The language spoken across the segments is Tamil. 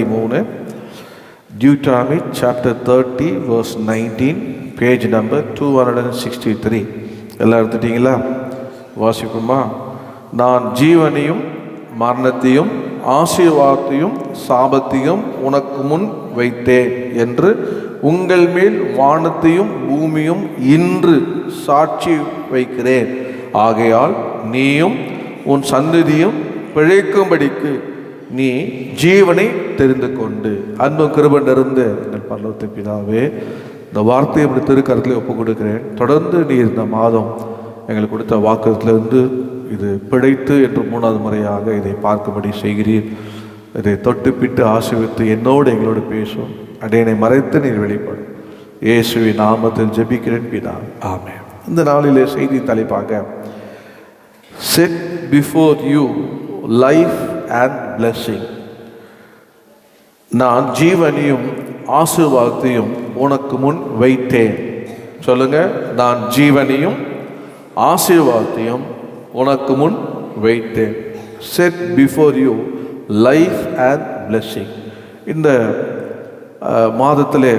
3 Deuteronomy chapter 30 verse 19 page number 263. எல்லாம் எடுத்துட்டீங்களா? வாசிக்குமா? நான் ஜீவனையும் மரணத்தையும் ஆசீர்வாதத்தையும் சாபத்தையும் உனக்கு முன் வைத்தேன் என்று உங்கள் மேல் வானத்தையும் பூமியும் இன்று சாட்சி வைக்கிறேன். ஆகையால் நீயும் உன் சந்ததியும் பிழைக்கும்படிக்கு நீ ஜீவனை தெரிந்து கொண்டு. அன்பும் கிருபை நிறைந்த எங்கள் பரலோகத்தின் பிதாவே, இந்த வார்த்தையை இப்படி திருக்கரத்தில் ஒப்புக் கொடுக்கிறேன். தொடர்ந்து நீ இந்த மாதம் எங்களுக்கு கொடுத்த வாக்குறுதிலிருந்து இது பிழைத்து என்று 3வது முறையாக இதை பார்க்கும்படி செய்கிறீர். இதை தொட்டுப்பிட்டு ஆசீர்வித்து என்னோடு எங்களோடு பேசும். அடையனை மறைத்து நீர் வெளிப்படும். இயேசுவின் நாமத்தில் ஜெபிக்கிறேன் பிதா, ஆமென். இந்த நாளிலே செய்தி தலைப்பாக said before you life and blessing. நான் ஜீவனையும் ஆசீர்வாதத்தையும் உனக்கு முன் வைத்தேன். சொல்லுங்க, நான் ஜீவனையும் ஆசீர்வாதத்தையும் உனக்கு முன் வைத்தேன். Said before you life and blessing. இந்த மாதத்திலே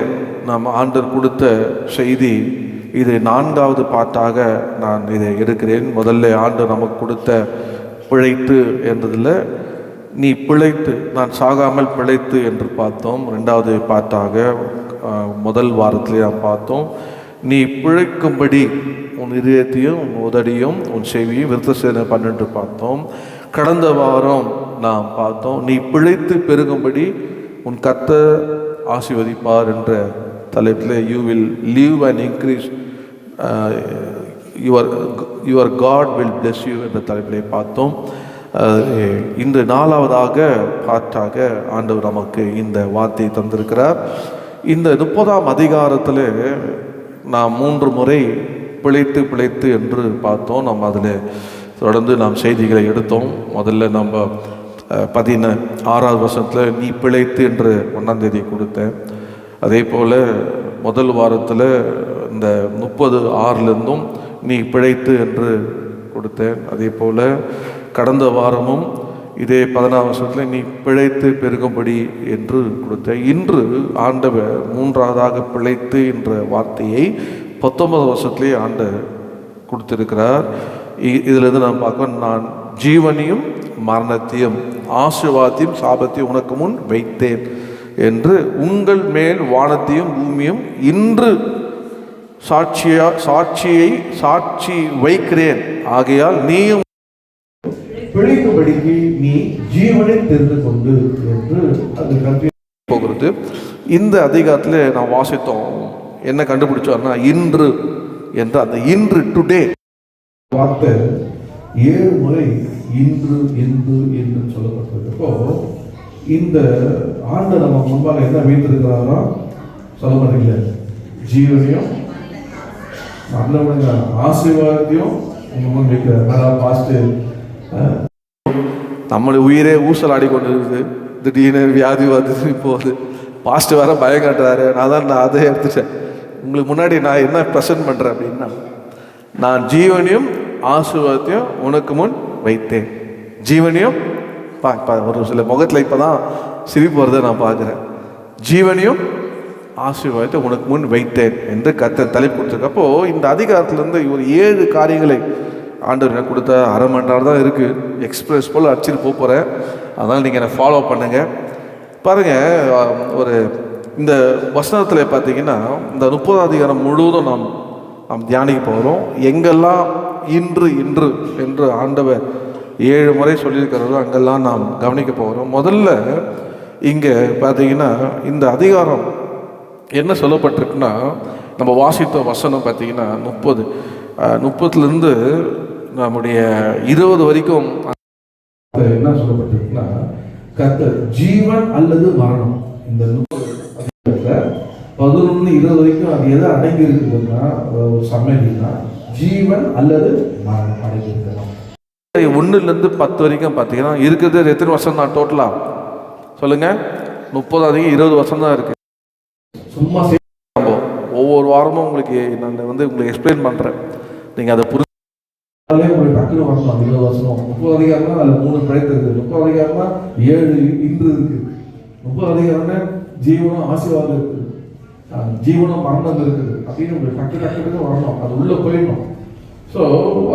நாம் ஆண்டவர் கொடுத்த செய்தி இது 4வது பாட்டாக நான் இதை எடுக்கிறேன். முதல்ல ஆண்டவர் நமக்கு கொடுத்த பிழைத்து என்றதில் நீ பிழைத்து, நான் சாகாமல் பிழைத்து என்று பார்த்தோம். 2வது பாட்டாக முதல் வாரத்திலே நாம் பார்த்தோம், நீ பிழைக்கும்படி உன் இதயத்தையும் உன் உதடியும் உன் செவியும் விருத்த சேதனை பண்ணிட்டு பார்த்தோம். கடந்த வாரம் நாம் பார்த்தோம், நீ பிழைத்து பெருகும்படி உன் கர்த்தர் ஆசீர்வதிப்பார் என்ற தலைப்பில் you will live and increase your God will bless you என்ற தலைப்பிலே பார்த்தோம். இன்று 4வதாக பாட்டாக ஆண்டவர் நமக்கு இந்த வார்த்தையை தந்திருக்கிறார். இந்த 30ஆம் அதிகாரத்தில் நாம் 3 முறை பிழைத்து என்று பார்த்தோம். நாம் அதில் தொடர்ந்து நாம் செய்திகளை எடுத்தோம். முதல்ல நம்ம 16வது வசனத்தில் நீ பிழைத்து என்று 1ஆம் தேதி கொடுத்தேன். அதே போல் முதல் வாரத்தில் இந்த 30:6 நீ பிழைத்து என்று கொடுத்தேன். அதே போல் கடந்த வாரமும் இதே 14வது வசனத்தில் நீ பிழைத்து பெருகும்படி என்று கொடுத்தேன். இன்று ஆண்டவர் 3வதாக பிழைத்து என்ற வார்த்தையை 19வது வசனத்திலே ஆண்டவர் கொடுத்திருக்கிறார். இதிலிருந்து நாம் பார்க்க, நான் ஜீவனையும் மரணத்தையும் ஆசீர்வாதத்தையும் சாபத்தையும் உனக்கு முன் வைத்தேன் என்று உங்கள் மேல் வானத்தையும் பூமியும் இன்று சாட்சி வைக்கிறேன். ஆகையால் நீயும் பிழைக்கும்படிக்கு நீ ஜீவனை தெரிந்து கொண்டு என்று அது போகிறது. இந்த அதிகாரத்தில் நாம் வாசித்தோம், என்ன கண்டுபிடிச்சோம்னா இன்று என்ற அந்த இன்று டுடே வார்த்தை 7 முறை இன்று என்று என்று சொல்லப்பட்டிருக்கப்போ, இந்த ஆண்டு நம்ம முன்பாக என்ன வைத்திருக்கிறாரோ சொல்ல மாட்டீங்க, ஜீவனையும் ஆசீர்வாதத்தையும் உங்க முன் வைக்கிறார். பாஸ்ட் நம்மளுடைய உயிரே ஊசலாடி கொண்டு இருக்குது. திடீர்னு வியாதி வந்து போகுது. பாஸ்ட் வேற பயம் காட்டுறாரு. நான் அதை எடுத்துட்டேன். உங்களுக்கு முன்னாடி நான் என்ன ப்ரெசன்ட் பண்ணுறேன் அப்படின்னா, நான் ஜீவனையும் ஆசீர்வாதத்தையும் உனக்கு முன் வைத்தேன். ஜீவனையும் ஒரு சில முகத்தில் இப்போ தான் சிரிப்பு வருதை நான் பார்க்குறேன். ஜீவனையும் ஆசீர்வாதத்தை உனக்கு முன் வைத்தேன் என்று கர்த்தர் தலைப்பு கொடுத்துருக்கப்போ, இந்த அதிகாரத்திலேருந்து ஒரு 7 காரியங்களை ஆண்டவர் எனக்கு கொடுத்த 1/2 மணி நேரம் தான் இருக்குது. எக்ஸ்பிரஸ் போல் அடிச்சுட்டு போகிறேன். அதனால் நீங்கள் என்னை ஃபாலோ பண்ணுங்கள். பாருங்கள், ஒரு இந்த வசனத்தில் பார்த்தீங்கன்னா இந்த 30வது அதிகாரம் முழுவதும் நாம் தியானிக்க போகிறோம். எங்கெல்லாம் இன்று இன்று என்று ஆண்டவர் 7 முறை சொல்லியிருக்கிறதோ அங்கெல்லாம் நாம் கவனிக்க போகிறோம். முதல்ல இங்கே பார்த்தீங்கன்னா இந்த அதிகாரம் என்ன சொல்லப்பட்டிருக்குன்னா, நம்ம வாசித்த வசனம் பார்த்தீங்கன்னா 30லேருந்து நம்முடைய 20 வரைக்கும் என்ன சொல்லப்பட்டிருக்குன்னா, கர்த்தர் ஜீவன் அல்லது மரணம். இந்த 11-20 வரைக்கும் அது எதை அடங்கி இருக்குதுன்னா, ஒரு சமையல்னா ஜீவன் அல்லது மரணம் அடங்கி இருக்கலாம். 1-10 வரைக்கும் பார்த்தீங்கன்னா இருக்கிறது எத்தனை வருஷம் தான் டோட்டலா சொல்லுங்க? 30 20 வருஷம் தான் இருக்கு. சும்மா ஒவ்வொரு வாரமும் உங்களுக்கு நான் உங்களுக்கு எக்ஸ்பிளைன் பண்ணுறேன். நீங்கள் அதை புரிஞ்சு உங்களுக்கு டக்குனு வரணும். 20 வருஷம் 30 அதிகாரம்னா அதில் 3 பிழைத்து இருக்குது. 30 அதிகாரம்னா 7 இன்று இருக்குது. ரொம்ப அதிகம் ஜீவனம் ஆசீர்வாதம் இருக்குது, ஜீவனம் மரணம் இருக்குது அப்படின்னு ஒரு டக்கு வரணும், அது உள்ள போயிடணும். ஸோ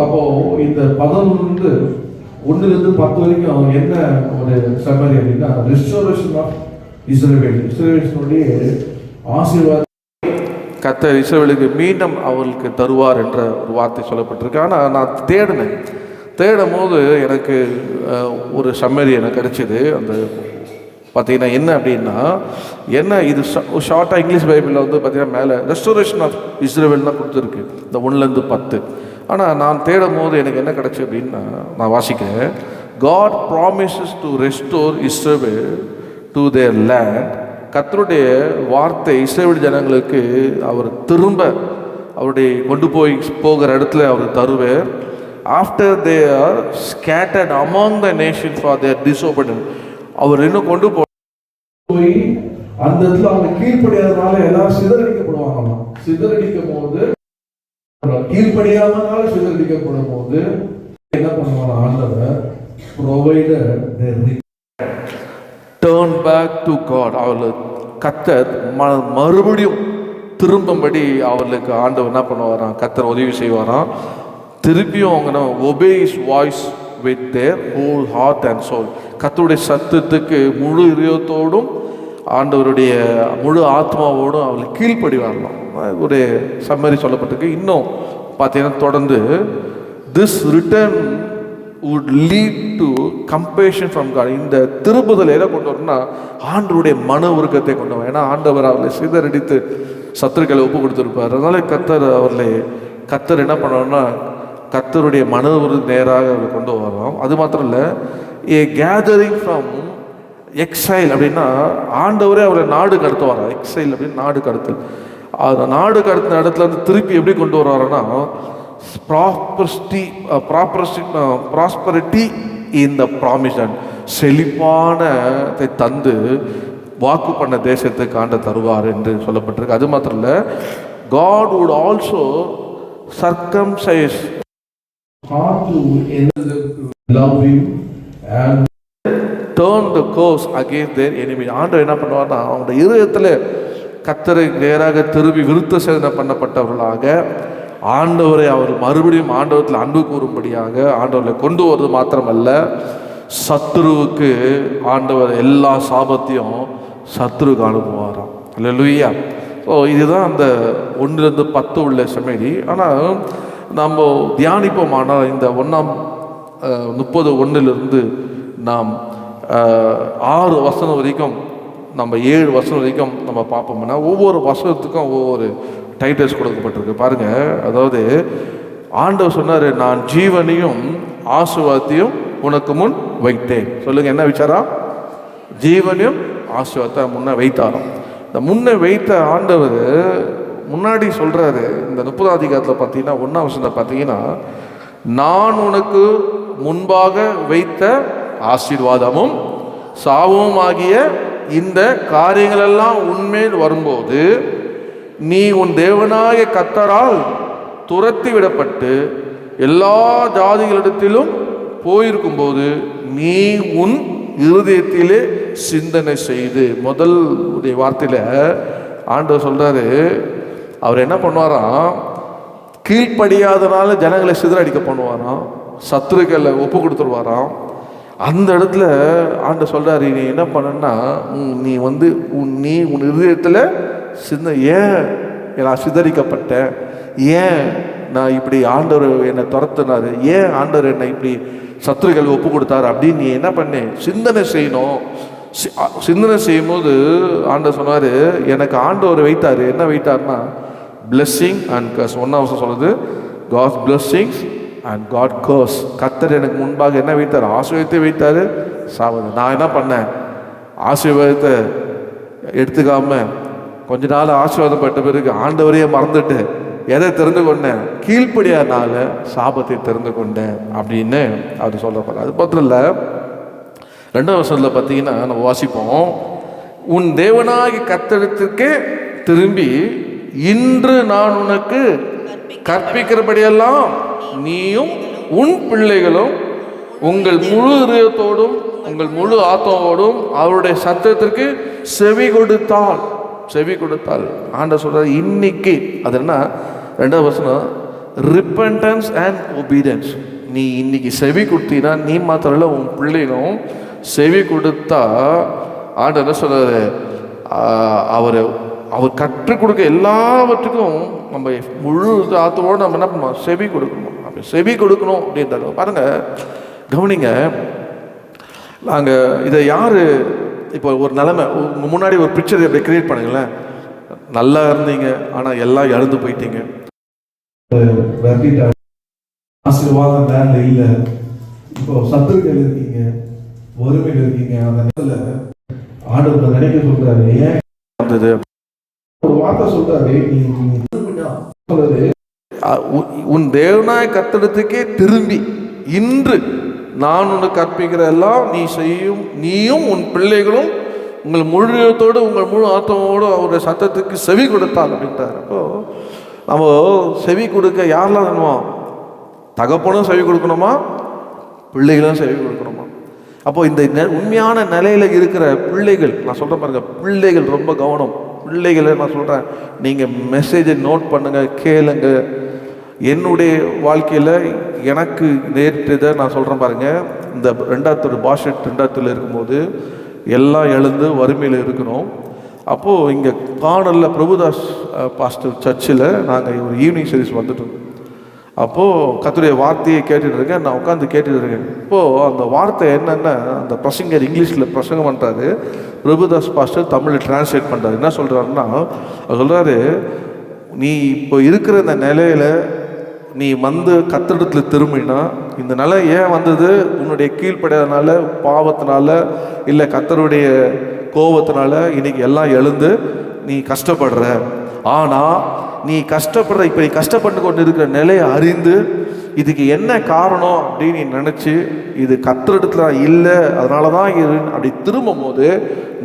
அப்போ இந்த 11-10 வரைக்கும் என்ன ஒரு சம்மரி அப்படின்னா, ரெஸ்டோரேஷன் ஆஃப் இஸ்ரவேல், இஸ்ரவேலுடைய ஆசீர்வாதம் கர்த்தர் இஸ்ரவேலுக்கு மீண்டும் அவர்களுக்கு தருவார் என்ற ஒரு வார்த்தை சொல்லப்பட்டிருக்கு. ஆனால் நான் தேடும் போது எனக்கு ஒரு சம்மரி எனக்கு கிடைச்சிது. அந்த பார்த்தீங்கன்னா என்ன அப்படின்னா, என்ன இது ஷார்ட்டாக இங்கிலீஷ் பைபிளில் வந்து பார்த்தீங்கன்னா மேலே ரெஸ்டோரேஷன் ஆஃப் இஸ்ரவேல் தான் கொடுத்துருக்கு, இந்த 1-10. ஆனால் நான் தேடும் போது எனக்கு என்ன கிடைச்சி அப்படின்னா, நான் வாசிக்கிறேன். God promises to restore Israel to their land. கர்த்தருடைய வார்த்தை இஸ்ரவேல் ஜனங்களுக்கு அவர் திரும்ப அவருடைய கொண்டு போகிற இடத்துல அவர் தருவார். After they are scattered among the nation for their disobedience. அவர் இன்னும் கொண்டு போய் அந்த இடத்துல அவங்க கீழ்ப்படியாதனால எல்லாரும் சிதறடிக்கப்படுவாங்க. சிதறடிக்கும் போது கீழ்ப்படியாமனால சிதறடிக்கப்படும் போது என்ன பண்ணுவாங்க, ஆண்டவர் provider turn back to God. அவர்களுக்கு கர்த்தர் மறுபடியும் திரும்பும்படி அவர்களுக்கு ஆண்டவர் என்ன பண்ணுவாராம், கர்த்தர் உதவி செய்வாராம். திருப்பியும் அவங்க obey his voice with their whole heart and soul. கர்த்தருடைய சத்தத்துக்கு முழு இதயத்தோடும் ஆண்டவருடைய முழு ஆத்மாவோடும் அவளுக்கு கீழ்ப்படி வரலாம். ஒரு சம்மரி சொல்லப்பட்டிருக்கு. இன்னும் பார்த்தீங்கன்னா தொடர்ந்து this return would lead to compassion from God. இந்த திருப்புதல் எதை கொண்டு வரணும்னா, ஆண்டவருடைய மன உருக்கத்தை கொண்டு வரும். ஏன்னா ஆண்டவர் அவர்களை சிதறடித்து சத்துருக்களை ஒப்பு கொடுத்துருப்பார். அதனால கர்த்தர் என்ன பண்ணணும்னா, கர்த்தருடைய மன நேராக அவர்களை கொண்டு வரோம். அது மாத்திரம் இல்லை, ஏ கேதரிங் ஃப்ரம் எக்ஸைல் அப்படின்னா ஆண்டவரே அவரை நாடு கடத்த வர. எக்ஸைல் அப்படின்னு நாடு கடத்தல். அந்த நாடு கடத்தின இடத்துல வந்து திருப்பி எப்படி கொண்டு வர்றாருன்னா, prosperity in the promise land, செழிப்பானதை தந்து வாக்கு பண்ண தேசத்துக்கு ஆண்ட தருவார் என்று சொல்லப்பட்டிருக்கு. அது மாத்திரம் இல்லை, God would also circumcise heart to love him and turn the course against their enemy. ஆண்டவர் என்ன பண்ணுவார்னா, அவங்களுடைய இருதயத்தில் கர்த்தரை நேராக திரும்பி விருத்த சேதனை பண்ணப்பட்டவர்களாக ஆண்டவரை அவர் மறுபடியும் ஆண்டவரத்தில் அன்பு கூறும்படியாக ஆண்டவரை கொண்டு வருவது மாத்திரமல்ல, சத்துருவுக்கு ஆண்டவர் எல்லா சாபத்தையும் சத்துருக்கு அனுப்புவாராம். அல்லேலூயா. ஸோ இதுதான் அந்த 1-10 உள்ள சம்மரி. ஆனால் நம்ம தியானிப்போமானால் இந்த 30:1 நாம் 6 வசனம் வரைக்கும், நம்ம 7 வசனம் வரைக்கும் நம்ம பார்ப்போம்னா, ஒவ்வொரு வசனத்துக்கும் ஒவ்வொரு டைட்டில்ஸ் கொடுக்கப்பட்டிருக்கு பாருங்க. அதாவது ஆண்டவர் சொன்னார், நான் ஜீவனையும் ஆசீர்வாதத்தையும் உனக்கு முன் வைத்தேன். சொல்லுங்க, என்ன விசாரம்? ஜீவனையும் ஆசீர்வாதத்தை முன்ன வைத்தாராம். இந்த முன்ன வைத்த ஆண்டவர் முன்னாடி சொல்றாரு. இந்த 30ஆம் அதிகாரத்தில் பார்த்தீங்கன்னா 1ஆம் வசனத்தில் பார்த்தீங்கன்னா, நான் உனக்கு முன்பாக வைத்த ஆசீர்வாதமும் சாபமும் ஆகிய இந்த காரியங்களெல்லாம் உன்மேல் வரும்போது நீ உன் தேவனாய கர்த்தரால் துரத்தி விடப்பட்டு எல்லா ஜாதிகளிடத்திலும் போயிருக்கும்போது நீ உன் இருதயத்திலே சிந்தனை செய்து. முதல் வார்த்தையில ஆண்டவர் சொல்றாரு, அவர் என்ன பண்ணுவாராம், கீழ்ப்படியாதனால ஜனங்களை சிதறடிக்க பண்ணுவாராம், சத்துருக்களை ஒப்பு கொடுத்துருவாராம். அந்த இடத்துல ஆண்டவர் சொல்றாரு, நீ என்ன பண்ணனா, நீ உன் இருதயத்தில் ஏன் நான் சிதறிக்கப்பட்டேன், ஏன் நான் இப்படி ஆண்டவர் என்னை துரத்துனாரு, ஏன் ஆண்டவர் என்னை இப்படி சத்துருக்கள் ஒப்பு கொடுத்தாரு அப்படின்னு நீ என்ன பண்ண சிந்தனை செய்யணும். சிந்தனை செய்யும் போது ஆண்டவர் சொன்னார், எனக்கு ஆண்டவர் வைத்தார். என்ன வைத்தார்னா, பிளெஸ்ஸிங் அண்ட் கர்ஸ். 1ஆம் வசனம் சொல்லுது, God's blessings and God curse. கர்த்தர் எனக்கு முன்பாக என்ன வைத்தார்? ஆசீர்வாதத்தை வைத்தார், சாபத்தை. நான் என்ன பண்ணேன்? ஆசீர்வாதத்தை எடுத்துக்காம கொஞ்ச நாள் ஆசீர்வாதம் பட்ட பிறகு ஆண்டவரையே மறந்துட்டு எதை தெரிந்து கொண்டேன்? கீழ்ப்படியாதனால சாபத்தை தெரிந்து கொண்டேன் அப்படின்னு அவர் சொல்லப்படுற. அது மாத்திரம் இல்லை, 2ஆம் வசனத்தில் பார்த்தீங்கன்னா நம்ம வாசிப்போம், உன் தேவனாகி கர்த்தரிடத்திற்கு திரும்பி இன்று நான் உனக்கு கற்பிக்கிறபடியெல்லாம் நீயும் உன் பிள்ளைகளும் உங்கள் முழு இதயத்தோடும் உங்கள் முழு ஆத்மாவோடும் அவருடைய சத்தத்திற்கு செவி கொடுத்தால் ஆண்டவர் சொல்றாரு இன்னைக்கு. அது என்ன? 2வது வசனம், ரிப்பன்டன்ஸ் அண்ட் ஒபீடியன்ஸ். நீ இன்னைக்கு செவி கொடுத்தீங்கன்னா நீ மாத்திரம் இல்லை, உன் பிள்ளைகளும் செவி கொடுத்தா ஆண்டவர் என்ன சொல்றாரு, அவர் கற்றுக் கொடுக்க எல்லாவற்றுக்கும் நம்ம முழு ஆத்மாவோடு நம்ம என்ன பண்ணுவோம், செவி கொடுக்கணும். அப்படி செவி கொடுக்கணும் அப்படின்றாங்க. பாருங்க, கவனிங்க. நாங்கள் இதை யார் இப்போ ஒரு நிலைமை முன்னாடி ஒரு பிக்சர் எப்படி கிரியேட் பண்ணுங்களேன். நல்லா இருந்தீங்க, ஆனால் எல்லாம் இழந்து போயிட்டீங்க. ஆசீர்வாதம் வேலை இல்லை, இப்போ சத்துருக்கள் இருக்கீங்க, வறுமையில் இருக்கீங்க. அந்த நேரத்தில் ஆண்டவர் நினைக்க சொல்றாரு, ஏன் வந்தது ஒரு வார்த்தை சொல்றாரு, உன் தேவனாய கர்த்தருக்கே திரும்பி இன்று நான் உனக்கு கற்பிக்கிற எல்லாம் நீ செய்யும், நீயும் உன் பிள்ளைகளும் உங்கள் முழுத்தோடு உங்கள் முழு ஆத்மாவோடு அவருடைய சத்தத்துக்கு செவி கொடுத்தால் அப்படின்ட்டார். அப்போ நம்ம செவி கொடுக்க யாரெல்லாம் வேணுமா? தகப்பனும் செவி கொடுக்கணுமா, பிள்ளைகளும் செவி கொடுக்கணுமா? அப்போ இந்த உண்மையான நிலையில இருக்கிற பிள்ளைகள், நான் சொல்றேன் பாருங்க, பிள்ளைகள் ரொம்ப கவனம். பிள்ளைகளை நான் சொல்றேன், நீங்க மெசேஜை நோட் பண்ணுங்க, கேளுங்க. என்னுடைய வாழ்க்கையில் எனக்கு நேரிட்டதை நான் சொல்கிறேன் பாருங்க. இந்த 2வது பாஷை 2வது இருக்கும்போது எல்லாம் எழுந்து வறுமையில் இருக்கணும். அப்போது இங்கே காணலில் பிரபுதாஸ் பாஸ்டர் சர்ச்சில் நாங்கள் ஒரு ஈவினிங் சர்வீஸ் வந்துட்டோம். அப்போது கர்த்தருடைய வார்த்தையை கேட்டுட்டு இருக்கேன், நான் உட்காந்து கேட்டுட்டு இருக்கேன். இப்போது அந்த வார்த்தை என்னென்னா, அந்த பிரசங்கர் இங்கிலீஷில் பிரசங்கம் பண்ணுறாரு, பிரபுதாஸ் பாஸ்டர் தமிழில் டிரான்ஸ்லேட் பண்ணுறாரு. என்ன சொல்கிறாருன்னா, அவர் சொல்கிறாரு, நீ இப்போ இருக்கிற இந்த நிலையில் நீ வந்து கர்த்தரிடத்தில் திரும்பினா, இந்த நிலை ஏன் வந்தது? உன்னுடைய கீழ்ப்படையாதனால, பாவத்தினால, இல்லை கர்த்தருடைய கோபத்தினால இன்னைக்கு எல்லாம் எழுந்து நீ கஷ்டப்படுற. ஆனால் நீ கஷ்டப்படுற, இப்போ நீ கஷ்டப்பட்டு கொண்டு இருக்கிற நிலையை அறிந்து இதுக்கு என்ன காரணம் அப்படின்னு நீ நினச்சி, இது கர்த்தரிடத்துல இல்லை அதனால தான் இது அப்படி திரும்பும் போது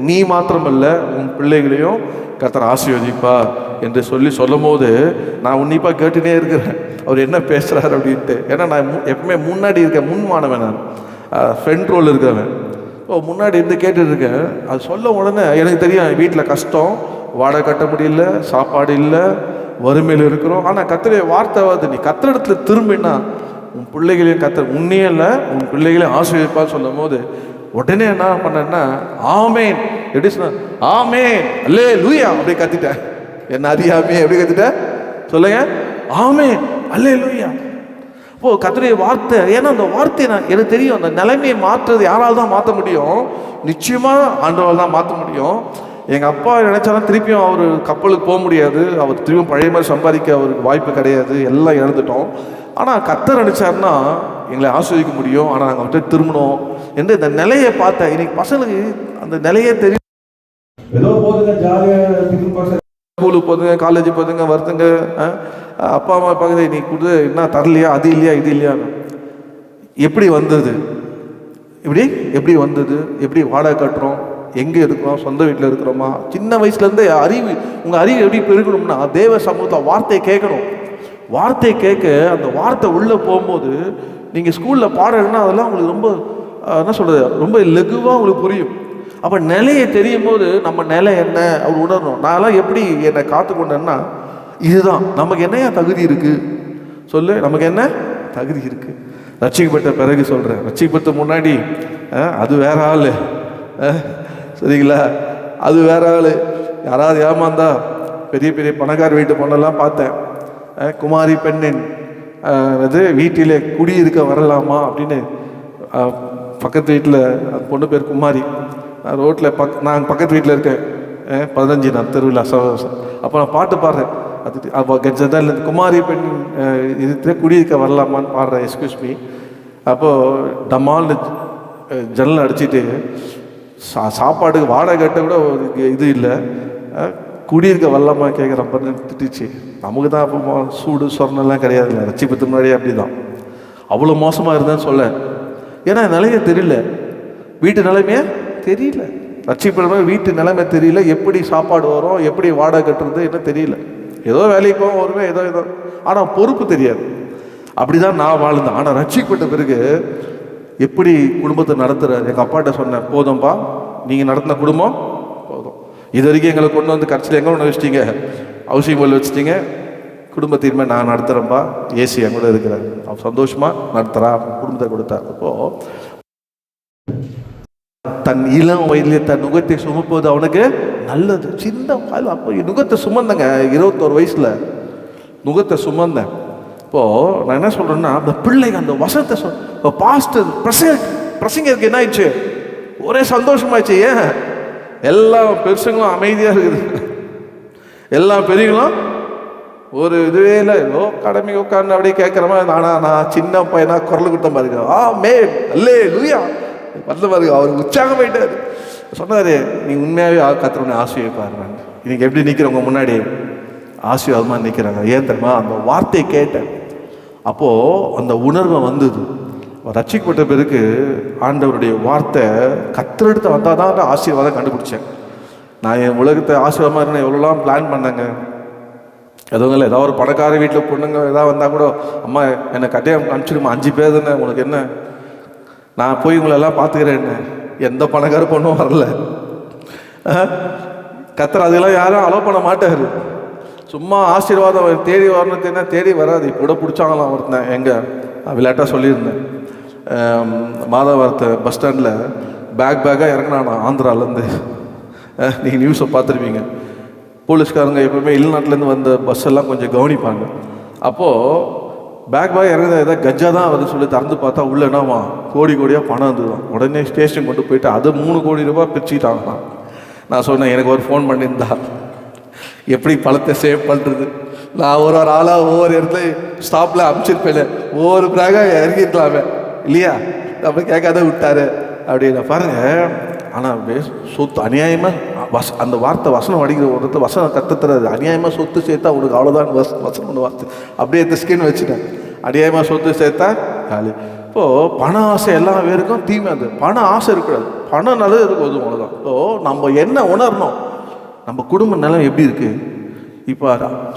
நீ மாத்திரமல்ல உன் பிள்ளைகளையும் கர்த்தர் ஆசீர்வதிப்பார் என்று சொல்லும் போது நான் உன்னிப்பாக கேட்டுனே இருக்கிறேன் அவர் என்ன பேசுகிறார் அப்படின்ட்டு. ஏன்னா நான் எப்பவுமே முன்னாடி இருக்கேன், முன்மானவன், நான் ஃப்ரண்ட் ரோல் இருக்கிறவன். முன்னாடி இருந்து கேட்டுட்டு இருக்கேன். அது சொல்ல உடனே எனக்கு தெரியும், வீட்டில் கஷ்டம், வாடகை கட்ட முடியல, சாப்பாடு இல்லை, வறுமையில் இருக்கிறோம். ஆனால் கர்த்தருடைய வார்த்தை வந்து நீ கர்த்தரிடத்துல திரும்பினா உன் பிள்ளைகளையும் கர்த்தர் உன்னையும் இல்லை உன் பிள்ளைகளையும் ஆசீர்வதிப்பான்னு சொல்லும் போது உடனே என்ன பண்ணேன்னா, ஆமேன் எப்படி சொன்ன, ஆமேன் அல்லேலூயா அப்படி கத்திட்டேன். என்ன அறியாமே எப்படி கத்திட்டேன் சொல்லுங்க, ஆமேன் அல்லேலூயா. இப்போ கர்த்தருடைய வார்த்தை, ஏன்னா அந்த வார்த்தையை நான் எனக்கு தெரியும், அந்த நிலைமையை மாற்றுறது யாரால் தான் மாற்ற முடியும்? நிச்சயமாக ஆண்டவரால் தான் மாற்ற முடியும். எங்கள் அப்பா நினைச்சாலும் திருப்பியும் அவர் கப்பலுக்கு போக முடியாது, அவர் திரும்பியும் பழைய மாதிரி சம்பாதிக்க அவருக்கு வாய்ப்பு கிடையாது, எல்லாம் இழந்துட்டோம். ஆனால் கர்த்தர் நினைச்சாருன்னா எங்களை ஆஸ்வதிக்க முடியும். ஆனால் நாங்கள் அவர்கிட்ட திரும்பணும் என்று இந்த நிலையை பார்த்தேன். இன்னைக்கு பசங்களுக்கு அந்த நிலையே தெரியும். ஏதோ போதுங்க, ஜாலியாக ஸ்கூலுக்கு போதுங்க, காலேஜ் போதுங்க, வருதுங்க, அப்பா அம்மா பார்க்குது, நீ கொடுத்து என்ன தரலையா, அது இல்லையா, இது இல்லையா. எப்படி வந்தது? எப்படி வந்தது? எப்படி வாடகை கட்டுறோம், எங்கே இருக்கிறோம், சொந்த வீட்டில் இருக்கிறோமா? சின்ன வயசுலேருந்தே அறிவு, உங்கள் அறிவு எப்படி பெருகணும்னா தேவ சமூகத்தை வார்த்தையை கேட்கணும். வார்த்தையை கேட்க அந்த வார்த்தை உள்ளே போகும்போது நீங்கள் ஸ்கூலில் பாடணும்னா அதெல்லாம் உங்களுக்கு ரொம்ப என்ன சொல்கிறது, ரொம்ப லெகுவாக உங்களுக்கு புரியும். அப்போ நிலையை தெரியும் போது நம்ம நிலை என்ன அவர் உணரணும். நான்லாம் எப்படி என்னை காத்துக்கொண்டேன்னா, இதுதான் நமக்கு என்னையா தகுதி இருக்குது சொல்லு, நமக்கு என்ன தகுதி இருக்குது. ரட்சிக்கப்பட்ட பிறகு சொல்கிறேன், ரட்சிக்கப்பட்ட முன்னாடி அது வேற ஆள், சரிங்களா, அது வேற ஆள். யாராவது ஏமாந்தா பெரிய பெரிய பணக்கார வீட்டு பொண்ணெல்லாம் பார்த்தேன், குமாரி பெண்ணின் அது வீட்டிலே குடியிருக்க வரலாமா அப்படின்னு. பக்கத்து வீட்டில் அந்த பொண்ணு பேர் குமாரி, ரோட்டில் நான் பக்கத்து வீட்டில் இருக்கேன், 15 நான் தெருவில் அப்போ நான் பாட்டு பாடுறேன், அது குமாரி பெண் இது குடியிருக்க வரலாமான்னு பாடுறேன், எக்ஸ்கியூஸ் மீ. அப்போது டமால்னு ஜன்னல் அடிச்சுட்டு சாப்பாட்டுக்கு வாடகை கட்ட கூட இது இல்லை, குடியிருக்க வரலாமா கேட்குறப்ப திட்டுச்சு. நமக்கு தான் அப்போ சூடு சொர்ணெல்லாம் கிடையாதுல்ல, ரட்சிப்பத்து முன்னாடியே அப்படி தான். அவ்வளோ மோசமாக இருந்தேன்னு சொல்ல, ஏன்னா நிலைமை தெரியல, வீட்டு நிலைமையே தெரியல, ரட்சிப்பட வீட்டு நிலைமை தெரியல, எப்படி சாப்பாடு வரும், எப்படி வாடகை கட்டுறது என்ன தெரியல. ஏதோ வேலைக்கு போவோம் வருவேன், ஏதோ ஆனால் பொறுப்பு தெரியாது. அப்படி தான் நான் வாழ்ந்தேன். ஆனால் ரட்சிக்கப்பட்ட பிறகு எப்படி குடும்பத்தை நடத்துகிறார். எங்கள் அப்பாட்ட சொன்னேன், போதும்பா நீங்கள் நடத்தின குடும்பம் போதும், இது வரைக்கும் எங்களை கொண்டு வந்து கட்சியில் எங்கே ஒன்று வச்சிட்டிங்க, ஹவுசிங் போர்டில் வச்சுட்டிங்க, குடும்பத்தின்மை நான் நடத்துகிறேன்ப்பா, ஏசி என் கூட இருக்கிறார், அவன் சந்தோஷமாக நடத்துகிறா, குடும்பத்தை கொடுத்தார். அப்போது தன் இளம் வயதிலே தன் நுகத்தை சுமப்பது அவனுக்கு நல்லது. சின்ன காலம் அப்போ நுகத்தை சுமந்தங்க, 21 வயசில் நுகத்தை சுமந்தேன். இப்போது நான் என்ன சொல்கிறேன்னா, அந்த பிள்ளைங்க அந்த வசனத்தை பாஸ்டர் பிரசங்கருக்கு என்ன ஆயிடுச்சு, ஒரே சந்தோஷமாயிடுச்சு. ஏன் எல்லா பெருசுங்களும் அமைதியாக இருக்குது, எல்லா பெரியங்களும் ஒரு இதுவே இல்லை, ஏதோ கடமை உட்காந்து அப்படியே கேட்குற மாதிரி. நான் சின்ன பையனா குரல் கொடுத்த மாதிரி அல்லே லூயா வந்த பாருங்க, அவர் உற்சாகமாயிட்டார். சொன்னார், நீ உண்மையாகவே கர்த்தருடைய ஆசீர்வதிப்பார். நான் இன்னைக்கு எப்படி நிற்கிறவங்க முன்னாடி ஆசீர்வாதமாக நிற்கிறாங்க. ஏன் தெரியுமா, அந்த வார்த்தையை கேட்டேன். அப்போது அந்த உணர்வை வந்தது. ரட்சிக்கப்பட்ட பிறகு ஆண்டவருடைய வார்த்தை கத்தரெடுத்து வந்தால் தான் அந்த ஆசீர்வாதம் கண்டுபிடிச்சேன். நான் என் உலகத்தை ஆசீர்வாதமாக இருந்தேன், எவ்வளோலாம் பிளான் பண்ணேங்க. எதுவும் ஏதாவது ஒரு பணக்கார வீட்டில் பொண்ணுங்க ஏதாவது வந்தால் கூட, அம்மா என்னை கட்டாயம் அனுப்பிச்சிடுமா, 5 பேர் தானே உங்களுக்கு என்ன, நான் போய் உங்களெல்லாம் பார்த்துக்கிறேன். என்ன எந்த பணக்கார பொண்ணும் வரல. கத்தர் அதெல்லாம் யாரும் அலோவ் பண்ண மாட்டார். சும்மா ஆசீர்வாதம் தேடி வரணும், என்ன தேடி வராது. இப்போ கூட பிடிச்சாங்களாம் ஒருத்தன், எங்கே விளையாட்டாக சொல்லியிருந்தேன், மாதவரத்தை பஸ் ஸ்டாண்டில் பேக்காக இறங்கினானா ஆந்திராலேருந்து. நீங்கள் நியூஸை பார்த்துருப்பீங்க. போலீஸ்காரங்க எப்பவுமே வெளிநாட்டிலேருந்து வந்த பஸ் எல்லாம் கொஞ்சம் கவனிப்பாங்க. அப்போது பேக்காக இறங்குத ஏதாவது கஜா தான் வந்து சொல்லி திறந்து பார்த்தா உள்ள என்னவா கோடியாக பணம் இருந்துதான். உடனே ஸ்டேஷன் கொண்டு போயிட்டு அதை 3 கோடி ரூபாய் பிரிச்சுக்கிட்டாங்களாம். நான் சொன்னேன், எனக்கு ஒரு ஃபோன் பண்ணியிருந்தா எப்படி பணத்தை சேவ் பண்ணுறது, நான் ஒரு ஆளாக ஒவ்வொரு இடத்துல ஸ்டாப்பில் அனுப்பிச்சிருப்பேன், ஒவ்வொரு பேக்காக இறங்கிருக்கலாமே இல்லையா, நம்ம கேட்காத விட்டாரு அப்படின்னு பாருங்கள். ஆனால் சொத்து அநியாயமாக அந்த வார்த்தை வசனம் அடிக்கிற ஒரு இடத்துல வசனம் கற்றுத்துறது, அநியாயமாக சொத்து சேர்த்தா உனக்கு அவ்வளோதான் வசனம் ஒன்று வார்த்தை அப்படியே ஸ்கின் வச்சுட்டேன். அநியாயமாக சொத்து சேர்த்தா காலி. இப்போது பண ஆசை எல்லாம் பேருக்கும் தீமை. அது பண ஆசை இருக்கக்கூடாது, பணம் நல்லது இருக்கும், அது அவ்வளோதான். ஸோ நம்ம என்ன உணரணும், நம்ம குடும்ப நிலம் எப்படி இருக்குது. இப்போ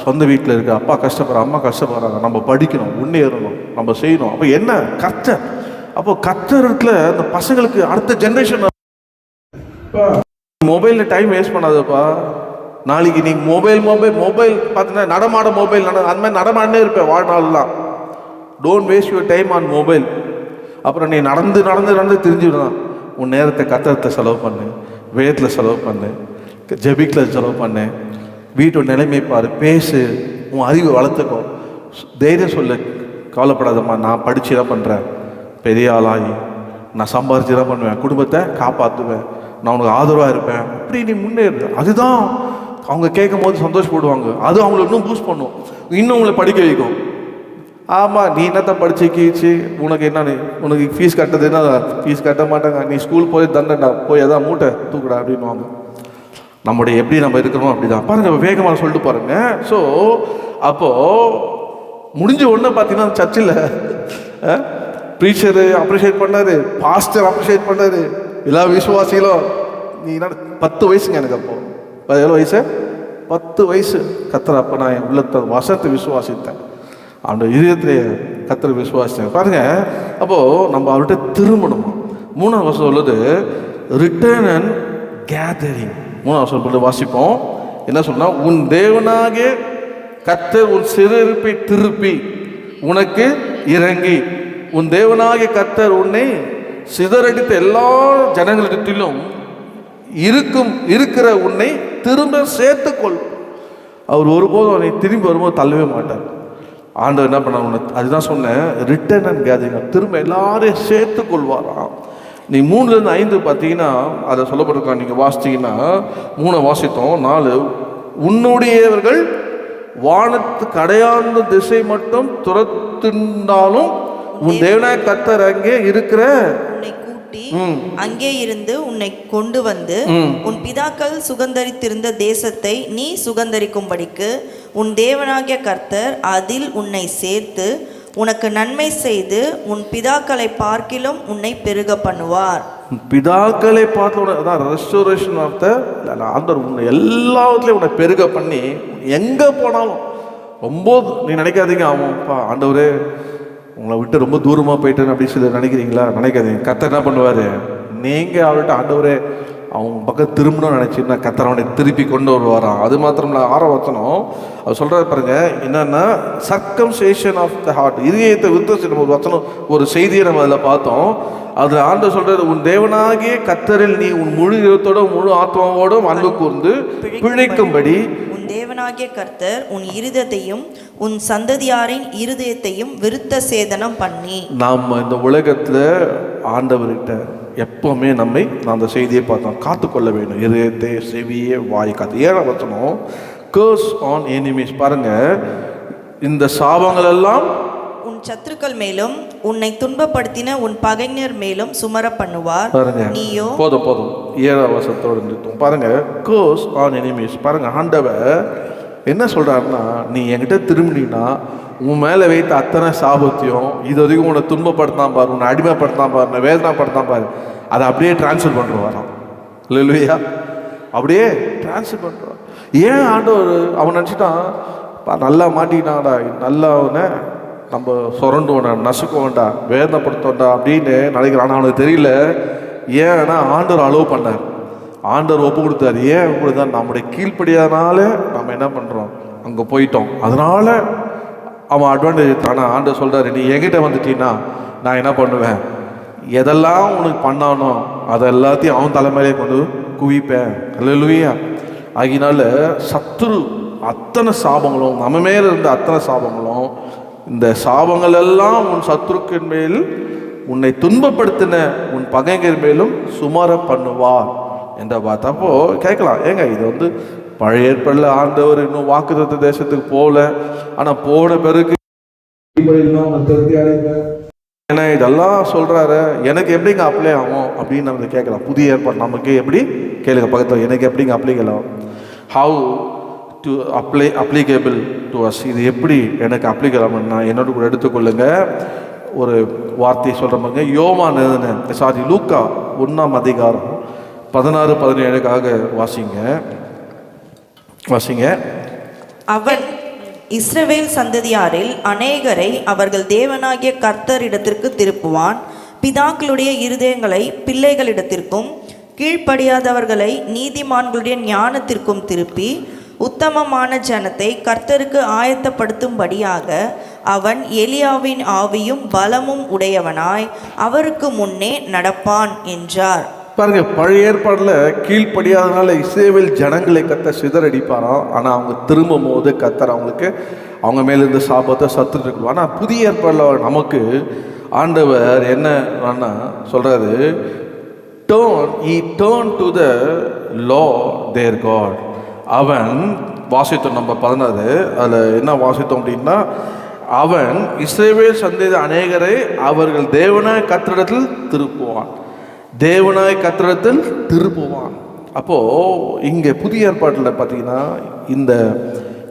சொந்த வீட்டில் இருக்க அப்பா கஷ்டப்படுற, அம்மா கஷ்டப்படுறாங்க, நம்ம படிக்கணும், முன்னேறணும், நம்ம செய்யணும். அப்போ என்ன கர்த்தர், அப்போ கர்த்தரத்தில் அந்த பசங்களுக்கு அடுத்த ஜென்ரேஷன். மொபைலில் டைம் வேஸ்ட் பண்ணாதப்பா. நாளைக்கு நீங்கள் மொபைல் பார்த்தீங்கன்னா நடமாட மொபைல் அந்த மாதிரி நடமாடனே இருப்பேன் வாழ்நாள்லாம். Don't waste your time on mobile. அப்புறம் நீ நடந்து தெரிஞ்சுவிடலாம். உன் நேரத்தை கர்த்தரத்தை செலவு பண்ணு, வேதத்தில் செலவு பண்ணு, ஜெபிக்கில் செலவு பண்ணு, வீட்டோட நிலைமை பாரு, பேசு, உன் அறிவை வளர்த்துக்கோ, தைரியம் சொல்லு. கவலைப்படாதம்மா, நான் படித்து தான் பண்ணுறேன், பெரிய ஆளாகி நான் சம்பாரிச்சு தான் பண்ணுவேன், குடும்பத்தை காப்பாற்றுவேன், நான் உனக்கு ஆதரவாக இருப்பேன், அப்படி நீ முன்னேறு. அதுதான் அவங்க கேட்கும் போது சந்தோஷப்படுவாங்க. அது அவங்களை இன்னும் பூஸ்ட் பண்ணும், இன்னும் உங்களை படிக்க வைக்கும். ஆமாம், நீ என்னத்தான் படிச்சு கீச்சு, உனக்கு என்ன, உனக்கு ஃபீஸ் கட்டுறது என்ன, ஃபீஸ் கட்ட மாட்டாங்க, நீ ஸ்கூல் போய் தண்டா போய் எதாவது மூட்டை தூக்குடா அப்படின்வாங்க. நம்முடைய எப்படி நம்ம இருக்கிறோம் அப்படி தான் பாருங்கள், வேகமாக சொல்லிட்டு பாருங்க. ஸோ அப்போது முடிஞ்ச உடனே பார்த்தீங்கன்னா சர்ச்சில் ப்ரீச்சரு அப்ரிஷியேட் பண்ணார், பாஸ்டர் அப்ரிஷியேட் பண்ணார், எல்லா விசுவாசிகளும். நீ 10 வயசுங்க எனக்கு. அப்போது எவ்வளோ வயசு, 10 வயசு. கர்த்தர் அப்போ நான் என் உள்ளத்தை வசனத்தை விசுவாசித்தேன், அவனோட இதயத்திலே கர்த்தரை விசுவாசித்தேன் பாருங்கள். அப்போது நம்ம அவர்கிட்ட திரும்பணுமா. 3ஆம் வசனம் சொல்லுது ரிட்டர்ன் அண்ட் கேதரிங். 3ஆம் வசனம் வாசிப்போம். என்ன சொன்னால், உன் தேவனாகிய கர்த்தர் உன் சிறுப்பை திருப்பி உனக்கு இறங்கி, உன் தேவனாகிய கர்த்தர் உன்னை சிதறடித்த எல்லா ஜனங்களிடத்திலும் இருக்கிற உன்னை திரும்ப சேர்த்துக்கொள். அவர் ஒருபோதும் உன்னை திரும்பி வரும்போது தள்ளவே மாட்டார். ஆண்டவர் என்ன பண்ண, அதுதான் சொன்னேன், ரிட்டர்ன் அண்ட் கேதரிங், திரும்ப எல்லாரையும் சேர்த்து கொள்வாராம். நீ 3-5 பார்த்தீங்கன்னா அதை சொல்லப்பட்டிருக்கான். நீங்கள் வாசித்தீங்கன்னா 3 வாசித்தோம், 4 உன்னுடையவர்கள் வானத்து கடையார்ந்த திசை மட்டும் துரத்தினாலும் உன் தேவனாய கர்த்தர் அங்கே இருக்கிற உன்னை கூட்டி அங்கே இருந்து உன்னை கொண்டு வந்து உன் பிதாக்கள் சுகந்தரித்திருந்த தேசத்தை நீ சுகந்தரிக்கும்படிக்கு உன் தேவனாகிய கர்த்தர் அதில் உன்னை சேர்த்து உனக்கு நன்மை செய்து உன் பிதாக்களை பார்க்கிலும் உன்னை பெருக பண்ணுவார். பிதாக்களை பார்த்து அதான் ரெஸ்டோரேஷன் ஆஃப் த ஆண்டவர் உன்னை எல்லாத்துலேயும் உன்னை பெருக பண்ணி எங்கே போனாலும் ரொம்ப நீ நினைக்காதீங்க, அவன்ப்பா ஆண்டவரே உங்களை விட்டு ரொம்ப தூரமாக போயிட்டேன்னு அப்படி சொல்லி நினைக்கிறீங்களா? நினைக்காதீங்க. கர்த்தர் என்ன பண்ணுவார், நீங்கள் அவர்கிட்ட ஆண்டவரே அவங்க பக்கம் திரும்பணும்னு நினச்சின்னா கர்த்தர் அவனை திருப்பி கொண்டு வருவாராம். அது மாத்திரம் இல்லை, 6 வசனம் அவர் சொல்கிறார் பாருங்க, என்னன்னா சர்க்கம்சேஷன் ஆஃப் த ஹார்ட், இதயத்தை விருத்தம். ஒரு வசனம், ஒரு செய்தியை நம்ம அதில் பார்த்தோம். அதில் ஆண்டவர் சொல்கிறது, உன் தேவனாகிய கர்த்தரில் நீ உன் முழு இதயத்தோட முழு ஆத்மாவோடும் அன்பு கூர்ந்து பிழைக்கும்படி உன் தேவனாகிய கர்த்தர் உன் இருதயத்தையும் உன் சந்ததியாரின் இருதயத்தையும் விருத்த சேதனம் பண்ணி. நாம் இந்த உலகத்தில் ஆண்டவர்கிட்ட எப்பவுமே நம்மை அந்த செய்தியை பார்த்தோம், காத்துக்கொள்ள வேணும். இதயத்தை, செவியே, வாய் காத்து. 7 வசனம், கர்ஸ் ஆன் எனிமீஸ். பாருங்க, இந்த சாபங்கள் எல்லாம் உன் சத்துருக்கள் மேலும் உன்னை துன்பப்படுத்தின உன் பகைஞர் மேலும் சுமர பண்ணுவார். பாருங்க, நீயோ போதும் 7 வசனத்தோடு நிறுத்தும். பாருங்க, கர்ஸ் ஆன் எனிமீஸ். பாருங்க, ஆண்டவர் என்ன சொல்றாருன்னா, நீ என்கிட்ட திரும்பினா உன் மேலே வைத்த அத்தனை சாபத்தையும், இது வரைக்கும் உன்னை துன்பப்படுத்தான் பாரு, உன்னை அடிமைப்படுத்தான் பாரு, உன்னை வேதனைப்படுத்தான் பாரு, அதை அப்படியே டிரான்ஸ்ஃபர் பண்ணுறாராம். இல்லையா? அப்படியே டிரான்ஸ்ஃபர் பண்ணுறான். ஏன் ஆண்டவர் அவன் நினச்சிட்டான், நல்லா மாட்டிக்கிட்டாங்கடா, நல்லா அவனை நம்ம சுரண்டுவோண்டா, நசுக்குவோண்டா, வேதனைப்படுத்தோண்டா அப்படின்னு நினைக்கிறான். அவனுக்கு தெரியல. ஏன்னா ஆண்டவர் அலோவ் பண்ணார், ஆண்டவர் ஒப்பு கொடுத்தார். ஏன் ஒப்பு கொடுத்தார்? நம்முடைய கீழ்ப்படியாதனால நம்ம என்ன பண்ணுறோம், அங்கே போயிட்டோம். அதனால அவன் அட்வான்டேஜ். ஆனால் ஆண்டவர் சொல்கிறாரு, நீ என்கிட்ட வந்துட்டீன்னா நான் என்ன பண்ணுவேன், எதெல்லாம் உனக்கு பண்ணானோ அதை எல்லாத்தையும் அவன் தலைமையிலே கொண்டு குவிப்பேன். அல்லேலூயா. ஆகினால சத்துரு அத்தனை சாபங்களும், நம்ம மேலே இருந்த அத்தனை சாபங்களும், இந்த சாபங்கள் எல்லாம் உன் சத்துருக்கின் மேல், உன்னை துன்பப்படுத்தின உன் பகைஞர் மேலும் சுமர பண்ணுவார் என்ற பார்த்தப்போ கேட்கலாம், ஏங்க இது பழைய ஏற்பாடுல ஆண்டவர் இன்னும் வாக்குத்தத்த தேசத்துக்கு போகல, ஆனால் போன பிறகு ஏன்னா இதெல்லாம் சொல்றாரு, எனக்கு எப்படிங்க அப்ளை ஆகும் அப்படின்னு நம்ம கேட்கலாம். புதிய ஏற்பாடு நமக்கு எப்படி கேளுங்க பக்கத்தில், எனக்கு எப்படிங்க அப்ளிகேபிள் ஆகும், how to applicable to us, இது எப்படி எனக்கு அப்ளிகேபிள் நான் என்னோட கூட எடுத்துக்கொள்ளுங்க. ஒரு வார்த்தையை சொல்கிறவங்க, யோவான் எழுதின லூக்கா 1ஆம் அதிகாரம் 16-17 வாசிங்க. அவன் இஸ்ரவேல் சந்ததியாரில் அநேகரை அவர்கள் தேவனாகிய கர்த்தரிடத்திற்கு திருப்புவான். பிதாக்களுடைய இருதயங்களை பிள்ளைகளிடத்திற்கும் கீழ்ப்படியாதவர்களை நீதிமான்களுடைய ஞானத்திற்கும் திருப்பி உத்தமமான ஜனத்தை கர்த்தருக்கு ஆயத்தப்படுத்தும்படியாக அவன் எலியாவின் ஆவியும் பலமும் உடையவனாய் அவருக்கு முன்னே நடப்பான் என்றார். பாருங்க, பழைய ஏற்பாடுல கீழ்ப்படியாதனால இஸ்ரவேல் ஜனங்களை கர்த்தர் சிதறடிப்பாராம். ஆனால் அவங்க திரும்பும் போது கர்த்தர் அவங்களுக்கு அவங்க மேல இருந்து சாபத்தை சத்துட்டு இருக்கும். ஆனால் புதிய ஏற்பாடில் நமக்கு ஆண்டவர் என்ன சொல்றாரு, turn to the Lord their God. அவன் வாசித்தோம் நம்ம 16, அதில் என்ன வாசித்தோம் அப்படின்னா, அவன் இஸ்ரவேல் சந்ததி அநேகரை அவர்கள் தேவனாய் கர்த்தரிடத்தில் திருப்புவான், தேவனாய் கர்த்தரிடத்தில் திருப்புவான். அப்போது இங்கே புதிய ஏற்பாட்டில் பார்த்தீங்கன்னா, இந்த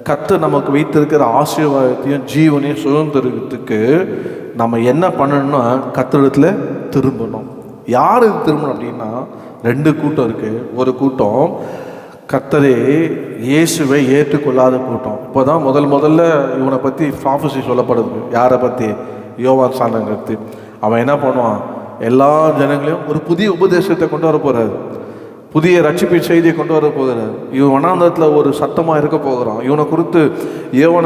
கர்த்தர் நமக்கு வைத்திருக்கிற ஆசீர்வாதத்தையும் ஜீவனையும் சுதந்திரத்துக்கு நம்ம என்ன பண்ணணும்னா கர்த்தரிடத்தில் திரும்பணும். யாருக்கு திரும்பணும் அப்படின்னா, 2 கூட்டம் இருக்குது. ஒரு கூட்டம் கர்த்தரே இயேசுவை ஏற்றுக்கொள்ளாத கூட்டம். இப்போ தான் முதல்ல இவனை பற்றி ப்ராஃபஸி சொல்லப்படுது. யாரை பற்றி? யோவான் சாண்டங்கிறது. அவன் என்ன பண்ணுவான், எல்லா ஜனங்களையும் ஒரு புதிய உபதேசத்தை கொண்டு வர போகிறார், புதிய ரட்சிப்பு செய்தியை கொண்டு வர போகிறார். இவன் வனாந்தரத்தில் ஒரு சட்டமாக இருக்க போகிறான். யோவானை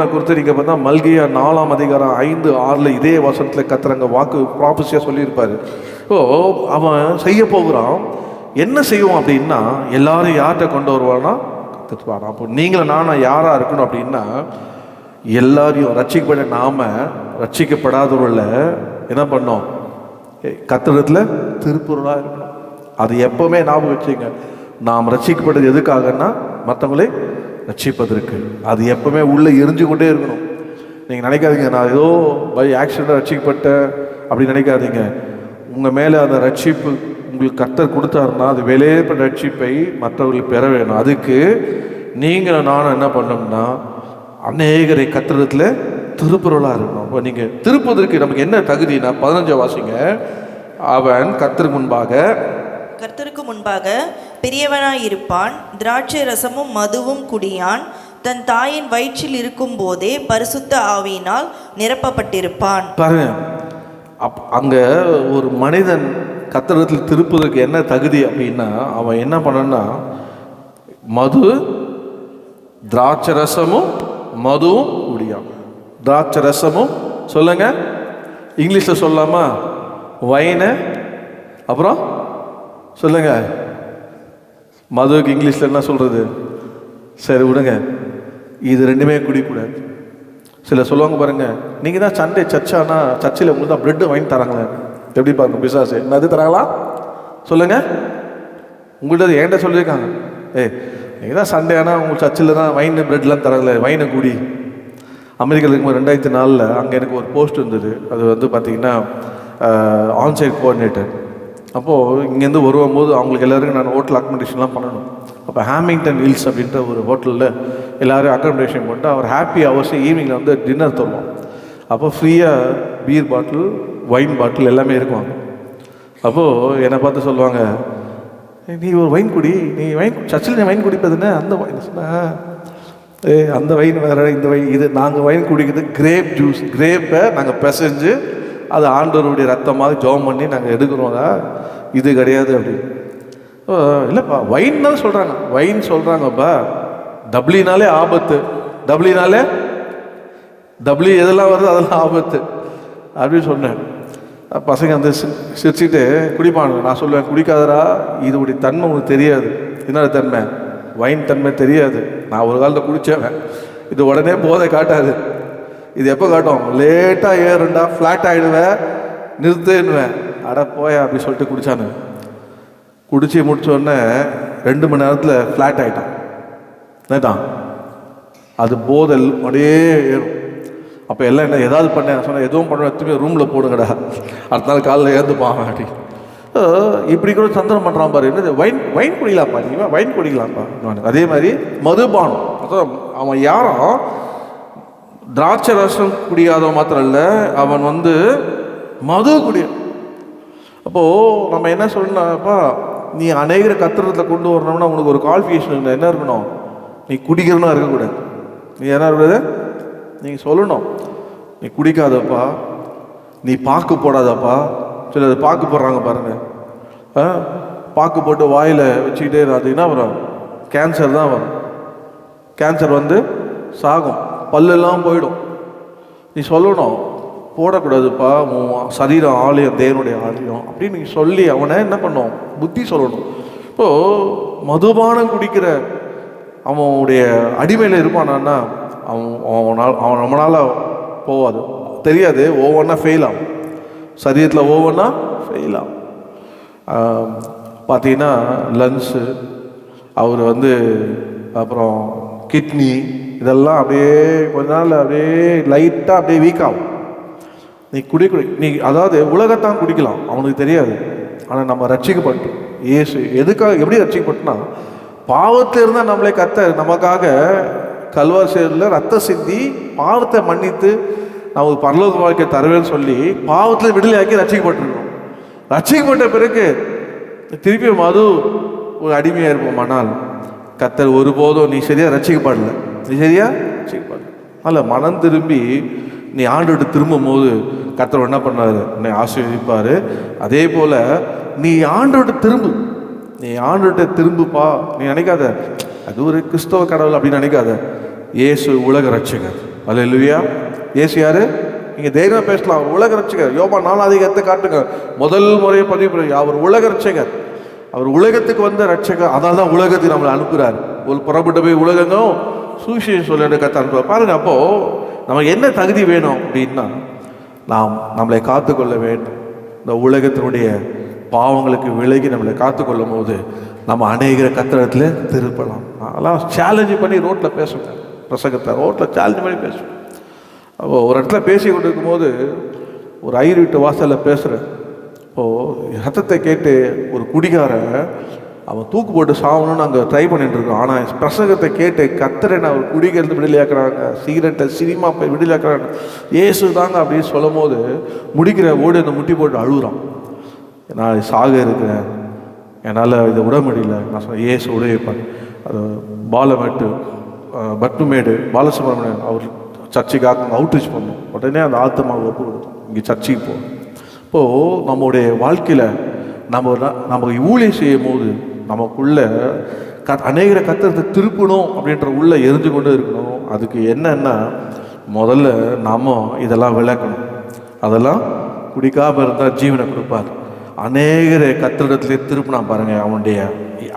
குறித்து நீங்கள் பார்த்தா மல்கியா 4ஆம் அதிகாரம் 5-6 இதே வசனத்தில் கர்த்தரங்க வாக்கு ப்ராஃபஸியாக சொல்லியிருப்பார். ஸோ அவன் செய்ய போகிறான். என்ன செய்வோம் அப்படின்னா, எல்லாரும் யார்கிட்ட கொண்டு வருவானா கற்றுப்பானா. அப்போ நீங்களும் நானும் யாராக இருக்கணும் அப்படின்னா, எல்லாரையும் ரட்சிக்கப்பட நாம ரட்சிக்கப்படாதவர்களை என்ன பண்ணோம், கர்த்தரிடத்தில் திருப்புறலாக இருக்கணும். அது எப்பவுமே ஞாபகம் வச்சுங்க. நாம் ரட்சிக்கப்பட்டது எதுக்காகன்னா மற்றவங்களை ரட்சிப்பதற்கு. அது எப்பவுமே உள்ளே எரிஞ்சு கொண்டே இருக்கணும். நீங்கள் நினைக்காதீங்க, நான் ஏதோ பை ஆக்சிடென்ட் ரட்சிக்கப்பட்டேன் அப்படி நினைக்காதீங்க. உங்கள் மேலே அந்த ரட்சிப்பு உங்களுக்கு கர்த்தர் கொடுத்தாருன்னா, அது விலையேற்பட்ட ரட்சிப்பை மற்றவர்களுக்கு பெற வேணும். அதுக்கு நீங்கள் நானும் என்ன பண்ணோம்னா, அநேகரை கர்த்தரிடத்தில் திருப்புறலாக இருக்கணும். இப்போ நீங்கள் திருப்பதற்கு நமக்கு என்ன தகுதினா, 15 வாசிங்க. அவன் கர்த்தருக்கு முன்பாக பெரியவனாய் இருப்பான், திராட்சை ரசமும் மதுவும் குடியான், தன் தாயின் வயிற்றில் இருக்கும் போதே பரிசுத்த ஆவியினால் நிரப்பப்பட்டிருப்பான். பாருங்க, அங்கே ஒரு மனிதன் கர்த்தரிடத்தில் திருப்பதற்கு என்ன தகுதி அப்படின்னா, அவன் என்ன பண்ணனா, மது திராட்சை ரசமும் மதுவும் குடியான். திராட்சை ரசமும் சொல்லுங்க, இங்கிலீஷில் சொல்லலாமா? வைனு, அப்புறம் சொல்லுங்க மதுவுக்கு இங்கிலீஷில் என்ன சொல்கிறது? சரி விடுங்க, இது ரெண்டுமே குடிக்கூடாது. சில சொல்லுவாங்க பாருங்க, நீங்கள் தான் சண்டே சர்ச்சானா சர்ச்சில் உங்களுக்கு தான் ப்ரெட்டு வாங்கி தராங்களே. எப்படி பாருங்க பிசாசு என்னது தராங்களா? சொல்லுங்கள், உங்கள்கிட்ட என்கிட்ட சொல்லியிருக்காங்க, நீங்கள் தான் சண்டே ஆனால் உங்கள் சர்ச்சில் தான் வைன் ப்ரெட்லாம் தராங்களே, வைனை குடி. அமெரிக்காவில் இருக்கும்போது 2004 அங்கே எனக்கு ஒரு போஸ்ட் இருந்தது. அது வந்து பார்த்திங்கன்னா ஆன்சைட் கோஆர்டினேட்டர். அப்போது இங்கேருந்து வரும்போது அவங்களுக்கு எல்லாருக்கும் நான் ஹோட்டல் அக்கமடேஷன்லாம் பண்ணணும். அப்போ ஹாமிங்டன் ஹில்ஸ் அப்படின்ற ஒரு ஹோட்டலில் எல்லோரும் அக்கமடேஷன் பண்ணிட்டு அவர் ஹாப்பி ஹவர்ஸ் ஈவினிங்கில் வந்து டின்னர் தருவோம். அப்போ ஃப்ரீயாக பீர் பாட்டில், ஒயின் பாட்டில் எல்லாமே இருக்குவாங்க. அப்போது என்னை பார்த்து சொல்லுவாங்க, நீ ஒரு ஒயின் குடி, நீ ஒயின் சர்ச்சில் நீ ஒயின் குடிப்பதுன்னு அந்த ஒயின் சொன்னால், அந்த ஒயின் வேறு, இந்த ஒயின் இது. நாங்கள் ஒயின் குடிக்கிறது கிரேப் ஜூஸ், கிரேப்பை நாங்கள் பிசைஞ்சு அது ஆண்டவருடைய ரத்தமாக ஜெபம் பண்ணி நாங்கள் எடுக்கிறோங்க, இது கிடையாது அப்படின்னு. இல்லைப்பா வைன் தான் சொல்கிறாங்க, வைன் சொல்கிறாங்கப்பா, டப்ளினாலே ஆபத்து, டப்ளி எதெல்லாம் வருது அதெல்லாம் ஆபத்து அப்படின்னு சொன்னேன். பசங்க வந்து சிரிச்சுட்டு குடிப்பாங்க. நான் சொல்லுவேன், குடிக்காதரா, இதோடைய தன்மை உனக்கு தெரியாது. என்னோட தன்மை? வைன் தன்மை தெரியாது. நான் ஒரு காலத்தில் குடித்தேன். இது உடனே போதை காட்டாது. இது எப்போ காட்டும்? லேட்டாக ஏறுண்டா, ஃப்ளாட் ஆகிடுவேன், நிறுத்துன்னுவேன். அட போயா அப்படி சொல்லிட்டு குடித்தானு. குடிச்சு முடித்தோடனே 2 மணி நேரத்தில் ஃப்ளாட் ஆகிட்டான். என்னட்டான்? அது போதல் அப்படியே ஏறும். அப்போ எல்லாம் என்ன ஏதாவது பண்ணேன் சொன்னேன், எதுவும் பண்ண எடுத்துமே ரூமில் போடுங்கடா, அடுத்த நாள் காலையில் ஏற்றுப்பான் அப்படி. இப்படி கூட சந்தனம் பண்ணுறான் பாரு. என்னது வைன் குடிக்கலாம்ப்பா, நீ வைன் குடிக்கலாம்ப்பா. அதே மாதிரி மதுபானம், அவன் யாரும் திராட்சை ரசம் குடியாதவன் மாத்திரம் இல்லை, அவன் வந்து மது குடிய. அப்போது நம்ம என்ன சொல்லணும்ப்பா, நீ அநேகரை கத்திரத்தில் கொண்டு வரணும்னா உனக்கு ஒரு குவாலிஃபிகேஷன் என்ன இருக்கணும்? நீ குடிக்கிறனா இருக்கக்கூடாது. நீ என்ன இருக்கக்கூடாது? நீங்கள் சொல்லணும், நீ குடிக்காதப்பா, நீ பாக்கு போடாதப்பா. சில பாக்கு போடுறாங்க பாருங்கள், பாக்கு போட்டு வாயில் வச்சுக்கிட்டே அது என்ன வரும்? கேன்சர் தான் வரும். கேன்சர் வந்து சாகும், பல்லெல்லாம் போயிடும். நீ சொல்லணும், போடக்கூடாதுப்பா, சரீரம் ஆலயம், தேவனுடைய ஆலயம் அப்படின்னு நீ சொல்லி அவனை என்ன பண்ணும்? புத்தி சொல்லணும். இப்போது மதுபானம் குடிக்கிற அவனுடைய அடிமையில் இருப்பானான்னா அவன் நம்மளால் போவாது, தெரியாது. ஒவ்வொன்றா ஃபெயில் ஆகும், சரீரத்தில் ஒவ்வொன்றா ஃபெயில் ஆகும். பார்த்தீங்கன்னா லங்ஸு, அவர் வந்து அப்புறம் கிட்னி, இதெல்லாம் அப்படியே கொஞ்ச நாள் அப்படியே லைட்டாக அப்படியே வீக் ஆகும். நீ நீ அதாவது உலகத்தான் குடிக்கலாம், அவனுக்கு தெரியாது. ஆனால் நம்ம ரட்சிக்கப்பட்டோம். இயேசு எதுக்காக எப்படி ரட்சிக்கப்பட்டோம்னா, பாவத்தில் இருந்தால் நம்மளே கர்த்தர் நமக்காக கல்வாரி சேரில் ரத்தம் சிந்தி பாவத்தை மன்னித்து நமக்கு பரலோக வாழ்க்கை தருவேன்னு சொல்லி பாவத்தில் விடுதலையாக்கி ரட்சிக்கப்பட்டிருக்கோம். ரட்சிக்கப்பட்ட பிறகு திருப்பி மது ஒரு அடிமையாக இருப்போமானால் கர்த்தர் ஒருபோதும் நீ சரியாக ரட்சிக்கப்படல, நீ சரியா ரட்சிக்கப்படல. அதில் மனம் திரும்பி நீ ஆண்டோடு திரும்பும் போது கர்த்தர் என்ன பண்ணாரு? உன்னை ஆசீர்வதிப்பார். அதே போல் நீ ஆண்டோடு திரும்பு, நீ ஆண்டோட திரும்புப்பா. நீ நினைக்காத அது ஒரு கிறிஸ்தவ கடவுள் அப்படின்னு நினைக்காத. இயேசு உலக ரட்சகர். அல்லேலூயா. இயேசு யாரு? நீங்கள் தைரியமாக பேசலாம், உலக ரட்சகர். யோவான் 4 காட்டுங்க, முதல் முறையை பதிவு பண்ணி அவர் உலக ரட்சகர். அவர் உலகத்துக்கு வந்த ரட்சகர். அதனால தான் உலகத்துக்கு நம்மளை அனுப்புகிறார். ஒரு புறப்பட்டு போய் உலகங்கும் சுவிசேஷம் சொல்ல கற்று அனுப்புவார். பாருங்க, அப்போது நமக்கு என்ன தகுதி வேணும் அப்படின்னா, நாம் நம்மளை காத்துக்கொள்ள வேண்டும். இந்த உலகத்தினுடைய பாவங்களுக்கு விலகி நம்மளை காத்துக்கொள்ளும் போது நம்ம அநேகரை கத்திரத்தில் திருப்பலாம். அதெல்லாம் சேலஞ்சு பண்ணி ரோட்டில் பேசுங்க, பிரசங்கத்தை ரோட்டில் சேலஞ்சு பண்ணி பேசுவேன். அப்போ ஒரு இடத்துல பேசி கொண்டு இருக்கும்போது ஒரு ஐயர் வீட்டு வாசலில் பேசுகிறேன். இப்போது சத்தத்தை கேட்டு ஒரு குடிகாரன் அவன் தூக்கு போட்டு சாகணும்னு அங்கே ட்ரை பண்ணிட்டு இருக்கான். ஆனால் பிரசங்கத்தை கேட்டு கர்த்தரை அவர் குடிக்கிறது விடுதலையாக்குறாங்க, சிகரெட்டை சினிமா போய் விடுதலையாக்குறாங்க, இயேசு தாங்க அப்படின்னு சொல்லும் போது முடிக்கிற ஓடி அந்த முட்டி போட்டு அழுகுறான். நான் சாக இருக்கிறேன், என்னால் இதை விட முடியல. நான் சொன்னேன், இயேசு உடையப்பான். அது பாலமேட்டு பட்டுமேடு பாலசுப்ரமணியன் அவர் சர்ச்சுக்காக அவுட்ரீச் பண்ணோம். உடனே அந்த ஆத்மாவை ஒப்பு கொடுத்தோம், இங்கே சர்ச்சுக்கு போகணும். இப்போது நம்முடைய வாழ்க்கையில் நம்ம ஊழியம் செய்யும் போது நமக்குள்ள அநேகரை கர்த்தரை திருப்பணும் அப்படின்ற உள்ள எரிஞ்சு கொண்டு இருக்கணும். அதுக்கு என்னன்னா முதல்ல நாம இதெல்லாம் விளக்கணும். அதெல்லாம் குடிக்காமல் இருந்தால் ஜீவனை கொடுப்பார். அநேகரை கர்த்தரிடத்திலே திருப்பினா பாருங்க அவனுடைய.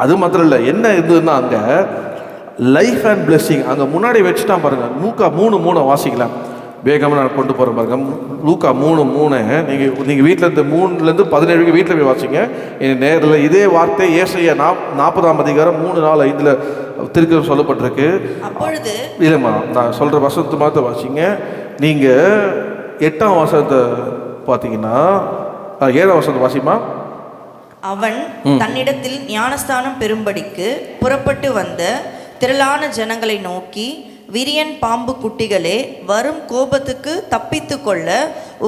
அது மாத்திரம் இல்லை, என்ன இதுன்னா அங்கே லைஃப் அண்ட் பிளெஸ்ஸிங் அங்கே முன்னாடி வச்சுட்டான் பாருங்க. லூக்கா 3:3 வாசிக்கலாம். வேகமாக நான் கொண்டு போகிறேன் பாருங்க. லூக்கா 3:3 நீங்கள் வீட்டிலேருந்து 3லேருந்து 17 வீட்டில் போய் வாசிங்க. நேரில் இதே வார்த்தை ஏசாயா 40ஆம் அதிகாரம் 3-4-5 திருக்க சொல்லப்பட்டிருக்கு. அப்பொழுது இல்லைம்மா, நான் சொல்கிற வசனத்தை மாற்ற வாசிங்க. நீங்கள் 8ஆம் வசனத்தை பார்த்தீங்கன்னா 7ஆம் வசனத்தை வாசிமா. அவன் தன்னிடத்தில் ஞானஸ்தானம் பெறும்படிக்கு புறப்பட்டு வந்த திரளான ஜனங்களை நோக்கி, விரியன் பாம்பு குட்டிகளே, வரும் கோபத்துக்கு தப்பித்து கொள்ள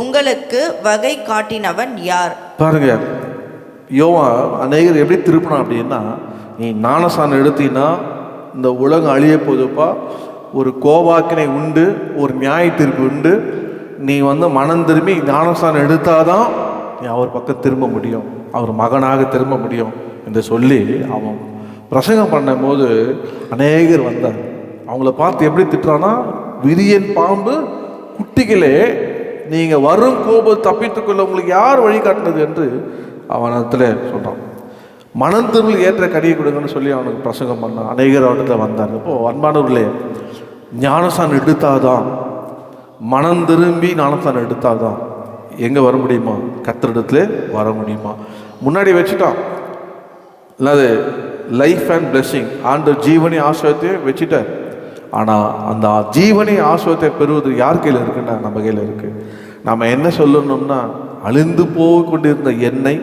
உங்களுக்கு வகை காட்டினவன் யார்? பாருங்க, யோவான் அநேகர் எப்படி திருப்பினான் அப்படின்னா, நீ ஞானஸ்தானம் எடுத்தீங்கன்னா இந்த உலகம் அழிய போதுப்பா, ஒரு கோபாக்கினை உண்டு, ஒரு நியாய தீர்ப்பு உண்டு, நீ மனம் திரும்பி ஞானஸ்தானம் எடுத்தாதான் நீ அவர் பக்கம் திரும்ப முடியும், அவர் மகனாக திரும்ப முடியும் என்று சொல்லி அவன் பிரசங்கம் பண்ணும் போது அநேகர் வந்தார். அவங்கள பார்த்து எப்படி திட்டுறான்னா, விரியன் பாம்பு குட்டிகளே, நீங்கள் வரும் கோபம் தப்பித்துக்கொள்ள உங்களுக்கு யார் வழிகாட்டினது என்று அவனத்தில் சொல்கிறான். மனம் திரும்பல் ஏற்ற கடியை கொடுங்கன்னு சொல்லி அவனுக்கு பிரசங்கம் பண்ணான். அநேகர் அவனத்தில் வந்தார். இப்போது அன்பானவர்களே, ஞானஸ்தானம் எடுத்தாதான், மனம் திரும்பி ஞானஸ்தானம் எடுத்தாதான் எங்கே வர முடியுமா? கர்த்தரிடத்துல வர முடியுமா? முன்னாடி வச்சுட்டான். இல்லாது லைஃப் அண்ட் பிளெஸ்ஸிங், ஆண்டவர் ஜீவனி ஆசீர்வாதத்தை வச்சுட்டார். ஆனால் அந்த ஜீவனி ஆசீர்வாதத்தை பெறுவது யார் கையில் இருக்குன்னா நம்ம கையில் இருக்குது. நம்ம என்ன சொல்லணும்னா, அழிந்து போய் கொண்டிருந்த என்னை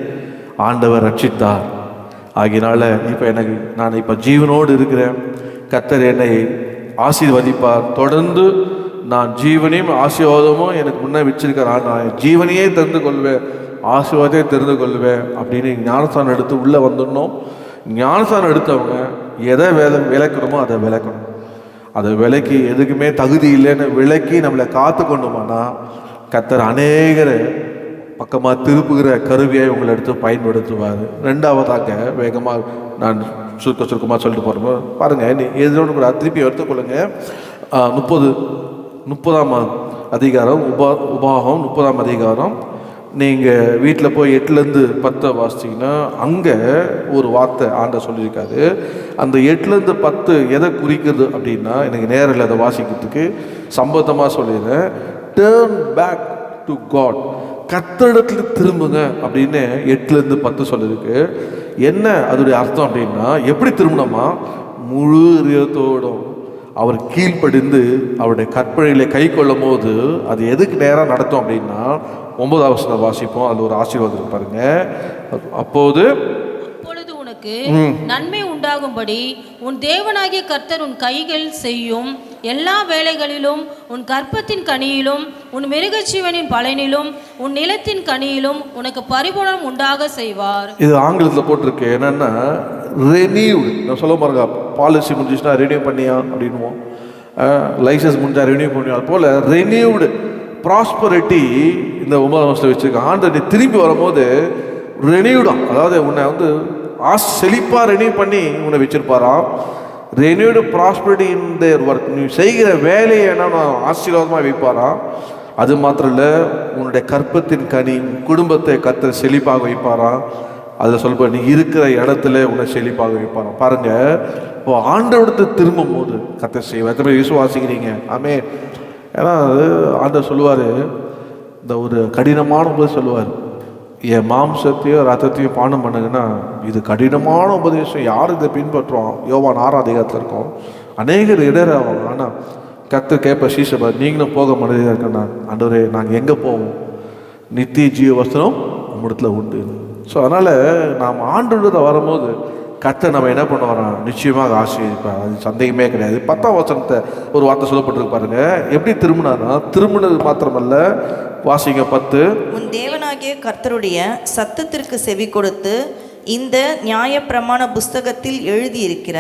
ஆண்டவர் ரட்சித்தார். ஆகினால இப்போ நான் இப்போ ஜீவனோடு இருக்கிறேன். கர்த்தர் என்னை ஆசீர்வதிப்பார். தொடர்ந்து நான் ஜீவனையும் ஆசீர்வாதமும் எனக்கு முன்னே வச்சிருக்கிறேன். நான் ஜீவனையே தெரிந்து கொள்வேன், ஆசீர்வாதத்தை தெரிந்து கொள்வேன் அப்படின்னு ஞானஸ்தானம் எடுத்து உள்ளே வந்துடணும். ஞானஸ்தானம் எடுத்தவங்க எதை விளக்கணுமோ அதை விளக்கணும். அதை விலக்கி எதுக்குமே தகுதி இல்லைன்னு விலக்கி நம்மளை காத்து கொண்டோமானா கர்த்தர் அநேகரை பக்கமாக திருப்புகிற கருவியை உங்களை எடுத்து பயன்படுத்துவார். ரெண்டாவதாக வேகமாக நான் சுருக்கமாக சொல்லிட்டு போகிறோம் பாருங்கள். நீ எதோடு கூட திருப்பி எடுத்துக்கொள்ளுங்க. 30ஆம் அதிகாரம் உபாகம் 30ஆம் அதிகாரம். நீங்கள் வீட்டில் போய் 8லேருந்து 10 வாசிச்சிங்கன்னா அங்கே ஒரு வார்த்தை ஆண்ட சொல்லியிருக்காரு. அந்த 8லேருந்து 10 எதை குறிக்கிறது அப்படின்னா, எனக்கு நேரம் இல்லை அதை வாசிக்கிறதுக்கு, சம்பந்தமாக சொல்லிடுறேன். டேர்ன் பேக் டு காட், கர்த்தரிடத்தில் திரும்புங்க அப்படின்னு 8லேருந்து 10 சொல்லியிருக்கு. என்ன அதோடைய அர்த்தம் அப்படின்னா, எப்படி திரும்பணுமா? முழு இதயத்தோடும் அவர் கீழ்ப்படிந்து அவருடைய கற்பனைகளை கை கொள்ளும் போது அது எதுக்கு நேரம் நடத்தும் அப்படின்னா, 9ஆம் வசனம் வாசிப்போம். அது ஒரு ஆசீர்வாதம் பாருங்க. அப்பொழுது உனக்கு நன்மை உண்டாகும்படி உன் தேவனாகிய கர்த்தர் உன் கைகள் செய்யும் எல்லா வேலைகளிலும், உன் கற்பத்தின் கனியிலும், உன் மிருகஜீவனின் பலனிலும், உன் நிலத்தின் கனியிலும் உனக்கு பரிபூரணம் உண்டாக செய்வார். இது ஆங்கிலத்தில் போட்டிருக்கு. என்னன்னா ரெனியூடு. நான் சொல்ல பாருங்க, பாலிசி முடிஞ்சிச்சுன்னா ரெனியூ பண்ணியா அப்படின்வோம், லைசன்ஸ் முடிஞ்சா ரெனியூ பண்ணியா. அது போல் ரெனியூடு ப்ராஸ்பரிட்டி இந்த 9ஆம் வருஷத்தை வச்சுருக்கேன். ஆண்டு திரும்பி வரும்போது ரெனியூடாம், அதாவது உன்னை செழிப்பாக ரெனியூ பண்ணி உன்னை வச்சிருப்பாராம். ரெனியூடு ப்ராஸ்பரிட்டி இந்த ஒர்க், நீ செய்கிற வேலையை என்னன்னா ஆசீர்வாதமாக வைப்பாராம். அது மாத்திரம் இல்லை, உன்னுடைய கற்பத்தின் கனி குடும்பத்தை கர்த்தர் செழிப்பாக வைப்பாராம். அதில் சொல்ல நீ இருக்கிற இடத்துல உன்னை செழிப்பாக வைப்பாராம். பாருங்கள், இப்போ ஆண்டவரத்தை திரும்பும் போது கர்த்தர் செய்வார். எத்தனை பேர் விசுவாசிக்கிறீங்க? ஆமே. ஏன்னா ஆண்டவர் சொல்லுவார், இந்த ஒரு கடினமான போது சொல்லுவார், என் மாம்சத்தையோ ரத்தத்தையும் பானம் பண்ணுங்கன்னா இது கடினமான உபதேசம், யார் இதை பின்பற்றுவோம்? யோவான் 6ஆம் அதிகாரத்தில் இருக்கோம். அநேகர் இடறாங்க. ஆனால் கர்த்தர் கேட்ப சீசபா, நீங்களும் போக மனிதராக இருக்கேன்னா, ஆண்டவரே நாங்கள் எங்கே போவோம்? நித்திய ஜீவ வஸ்திரம் நம்மிடத்துல உண்டு. ஸோ அதனால் நாம் ஆண்டவரத்தை வரும்போது கர்த்தர் நம்ம என்ன பண்ண வரோம்? நிச்சயமாக ஆசீர்வதிப்பார், அது சந்தேகமே கிடையாது. 10ஆம் வசனத்தை ஒரு வார்த்தை சொல்லப்பட்டிருக்கு பாருங்க. எப்படி திரும்பினார்னா, திரும்பினது மாத்திரமல்ல, வாசிங்க 10. உன் தேவனாகிய கர்த்தருடைய சத்தத்திற்கு செவி கொடுத்து இந்த நியாயப்பிரமாண புஸ்தகத்தில் எழுதியிருக்கிற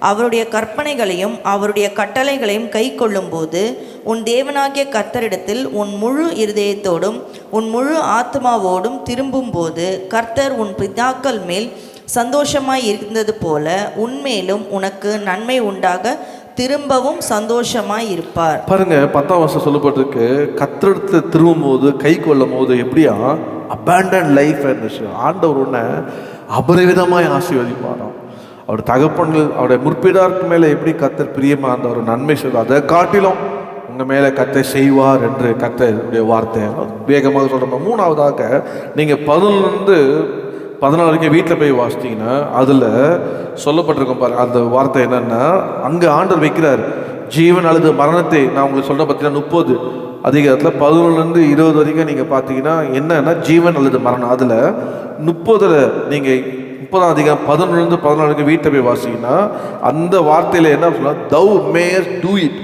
அவருடைய கற்பனைகளையும் அவருடைய கட்டளைகளையும் கை கொள்ளும்போது உன் தேவனாகிய கர்த்தரிடத்தில் உன் முழு இருதயத்தோடும் உன் முழு ஆத்மாவோடும் திரும்பும்போது கர்த்தர் உன் பிதாக்கள் மேல் சந்தோஷமாய் இருந்தது போல உன்மேலும் உனக்கு நன்மை உண்டாக திரும்பவும் சந்தோஷமாய் இருப்பார். பாருங்க, 10ஆம் வசனம் சொல்லப்பட்டிருக்கு, கர்த்தரிடத்துல திரும்பும் போது கை கொள்ளும் போது எப்படியா அபேண்டன் லைஃப் இருந்துச்சு. ஆண்டவர் உன்னை அபரிவிதமாய் ஆசீர்வதிப்பாராம். அவர் தகப்பன்கள் அவருடைய முற்பிதாருக்கு மேலே எப்படி கர்த்தர் பிரியமா அந்த ஒரு நன்மை செய்வார், அதை காட்டிலும் உங்கள் மேலே கர்த்தர் செய்வார் என்று கர்த்தருடைய வார்த்தை வேகமாக சொல்கிறோம். மூணாவதாக நீங்கள் 11 14 வரைக்கும் வீட்டில் போய் வாசித்தீங்கன்னா அதில் சொல்லப்பட்டிருக்கும் பாருங்க. அந்த வார்த்தை என்னன்னா, அங்கே ஆண்டவர் வைக்கிறார் ஜீவன் அல்லது மரணத்தை. நான் உங்களுக்கு சொல்ல பார்த்தீங்கன்னா 30 அதிகாரத்தில் 11 20 வரைக்கும் நீங்கள் பார்த்தீங்கன்னா என்னன்னா ஜீவன் அல்லது மரணம். அதில் 30 நீங்கள் 30ஆம் அதிகாரம் 11 14 வரைக்கும் வீட்டில் போய் வாசிங்கன்னா அந்த வார்த்தையில் என்ன சொல்ல, thou mayest do it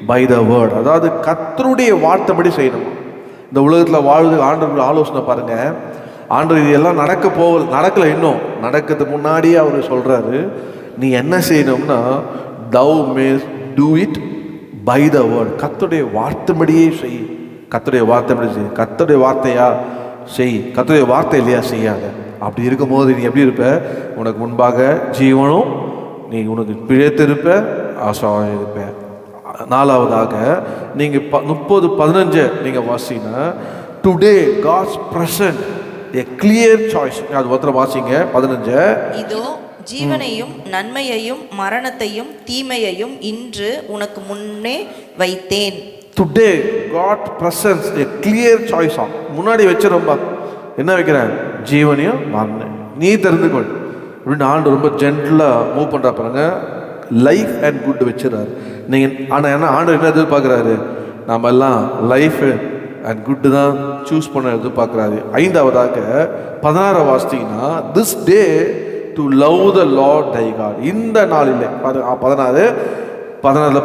by the word. அதாவது கர்த்தருடைய வார்த்தைப்படி செய்யணும். இந்த உலகத்தில் வாழ்வது ஆண்டவர் ஆலோசனை பாருங்க. ஆண்டவர் இது எல்லாம் நடக்கலை, இன்னும் நடக்கிறதுக்கு முன்னாடியே அவர் சொல்றாரு, நீ என்ன செய்யணும்னா thou mayest do it by the word. கர்த்தருடைய வார்த்தைப்படியே செய். கர்த்தருடைய வார்த்தைப்படி செய். கர்த்தருடைய வார்த்தையா செய், கர்த்தருடைய வார்த்தை இல்லையா செய்யாத. அப்படி இருக்கும்போது நீ எப்படி இருப்ப, உனக்கு முன்பாக ஜீவனும், நீ உனக்கு பிழைத்திருப்ப, ஆசாவாக இருப்ப. நாலாவதாக நீங்கள் 30:15 நீங்கள் வாசிங்கன்னா, today God's present a clear choice. அது ஒருத்தர் வாசிங்க 15. இதோ ஜீவனையும் நன்மையையும் மரணத்தையும் தீமையையும் இன்று உனக்கு முன்னே வைத்தேன். Today God presents a clear choice. முன்னாடி வச்சிரும்பா என்ன வைக்கிறேன், ஜீவனையும் மரணம் நீ தெரிந்துகொள் அப்படின்னு ஆண்டு ரொம்ப ஜென்டலாக மூவ் பண்ணுறா பாருங்க. லைஃப் அண்ட் குட் வச்சுறாரு நீங்கள். ஆனால் என்ன ஆண்டு என்ன எதிர்பார்க்குறாரு, நம்ம எல்லாம் லைஃப் அண்ட் குட்டு தான் சூஸ் பண்ண எதிர்பார்க்குறாரு. ஐந்தாவதாக 16 வாசித்தீங்கன்னா, this day to love the Lord thy God. இந்த நாளில் 16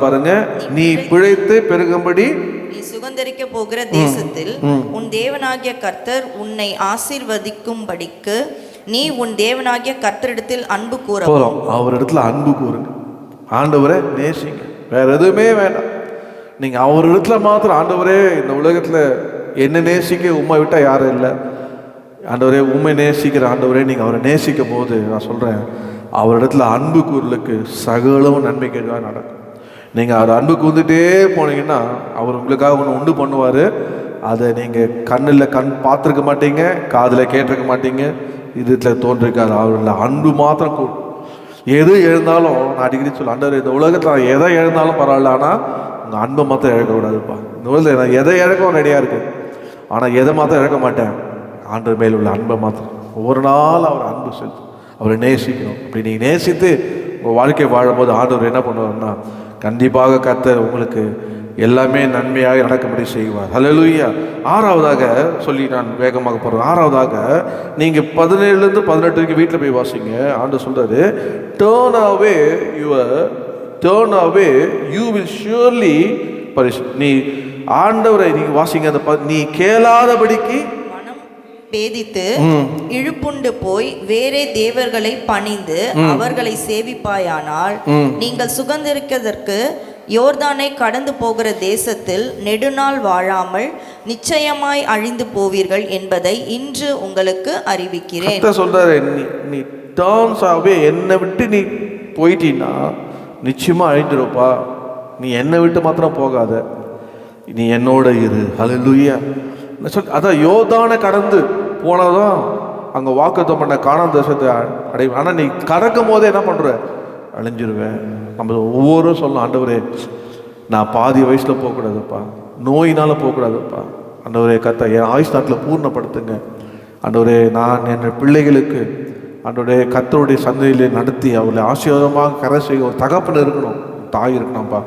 பாருங்க, நீ பிழைத்து பெருகும்படி நீ சுகந்தரிக்க போகிற தேசத்தில் உன் தேவனாகிய கர்த்தர் உன்னை ஆசீர்வதிக்கும்படிக்கு நீ உன் தேவனாகிய கர்த்தரிடத்தில் அன்பு கூற போறோம். அவரிடத்துல அன்பு கூறுங்க. ஆண்டவரை நேசிங்க, வேற எதுவுமே வேண்டாம். நீங்கள் அவரிடத்துல மாத்திரம், ஆண்டவரே இந்த உலகத்தில் என்ன நேசிக்க உண்மை விட்டால் யாரும் இல்லை, ஆண்டவரே உண்மை நேசிக்கிற ஆண்டவரே, நீங்கள் அவரை நேசிக்கும் போது நான் சொல்கிறேன், அவரிடத்துல அன்பு கூறலுக்கு சகலவும் நன்மைக்கு நடக்கும். நீங்கள் அவர் அன்பு கூர்ந்துட்டே போனீங்கன்னா அவர் உங்களுக்காக ஒன்று உண்டு பண்ணுவார். அதை நீங்கள் கண்ணில் பார்த்துருக்க மாட்டீங்க, காதில் கேட்டிருக்க மாட்டீங்க, இதில் தோன்றிருக்காரு. அவரில் அன்பு மாத்திரம் கூடும். எது எழுந்தாலும் நான் அடிக்கடி சொல்ல, ஆண்டவர் இந்த உலகத்தில் நான் எதை எழுந்தாலும் பரவாயில்ல, ஆனால் உங்கள் அன்பை மாத்திரம் இழக்கக்கூடாதுப்பா. இந்த உலகத்தில் நான் எதை இழக்கவும் ரெடியாக இருக்குது, ஆனால் எதை மாத்திரம் இழக்க மாட்டேன், ஆண்டவர் மேல் உள்ள அன்பை மாத்திரம். ஒவ்வொரு நாள் அவர் அன்பு செலுத்தும், அவரை நேசிக்கணும். அப்படி நீங்கள் நேசித்து உங்கள் வாழ்க்கை வாழும்போது ஆண்டவர் என்ன பண்ணுவார்னா, கண்டிப்பாக கர்த்தர் உங்களுக்கு எல்லாமே நன்மையாக நடக்கும்படி செய்வார். ஹல்லேலூயா. ஆறாவதாக சொல்லி நான் வேகமாக போகிறேன். ஆறாவதாக நீங்கள் 17 18 வரைக்கும் வீட்டில் போய் வாசிங்க. ஆண்டவர் சொல்கிறாரு, turn away you will surely perish. நீ ஆண்டவரை நீங்கள் வாசிங்க. அந்த நீ கேளாதபடிக்கு மனம் பேதித்து இழுப்புண்டு போய் வேறே தேவர்களை பணிந்து அவர்களை சேவிப்பாயானால் நீங்கள் சுகந்தரிக்கிறதற்கு யோர்தானை கடந்து போகிற தேசத்தில் நெடுநாள் வாழாமல் நிச்சயமாய் அழிந்து போவீர்கள் என்பதை இன்று உங்களுக்கு அறிவிக்கிறேன். சொல்றாரு, நீ டர்ன்ஸ் அவே, என்னை விட்டு நீ போயிட்டீன்னா நிச்சயமா அழிஞ்சிருப்பா. நீ என்னை விட்டு மாத்திரம் போகாத, நீ என்னோட இரு. ஹல்லேலூயா. அதான் யோர்தானை கடந்து போனதான் அங்கே வாக்குத்தத்தம் பண்ண கானான் தேசத்தை அடைவேன். ஆனால் நீ கடக்கும் போதே என்ன பண்ணுற, அழிஞ்சிருவேன். நம்ம ஒவ்வொரு சொல்லணும், ஆண்டவரே நான் பாதி வயசில் போகக்கூடாதுப்பா, நோயினால் போகக்கூடாதுப்பா. ஆண்டவரே கர்த்தர் என் ஆயுஷ் நாட்டில் பூர்ணப்படுத்துங்க. ஆண்டவரே நான் என் பிள்ளைகளுக்கு ஆண்டவரே கர்த்தருடைய சந்தையிலே நடத்தி அவளை ஆசீர்வாதமாக கரை செய்ய ஒரு தகப்பன் இருக்கணும், தாய் இருக்கணும்ப்பா.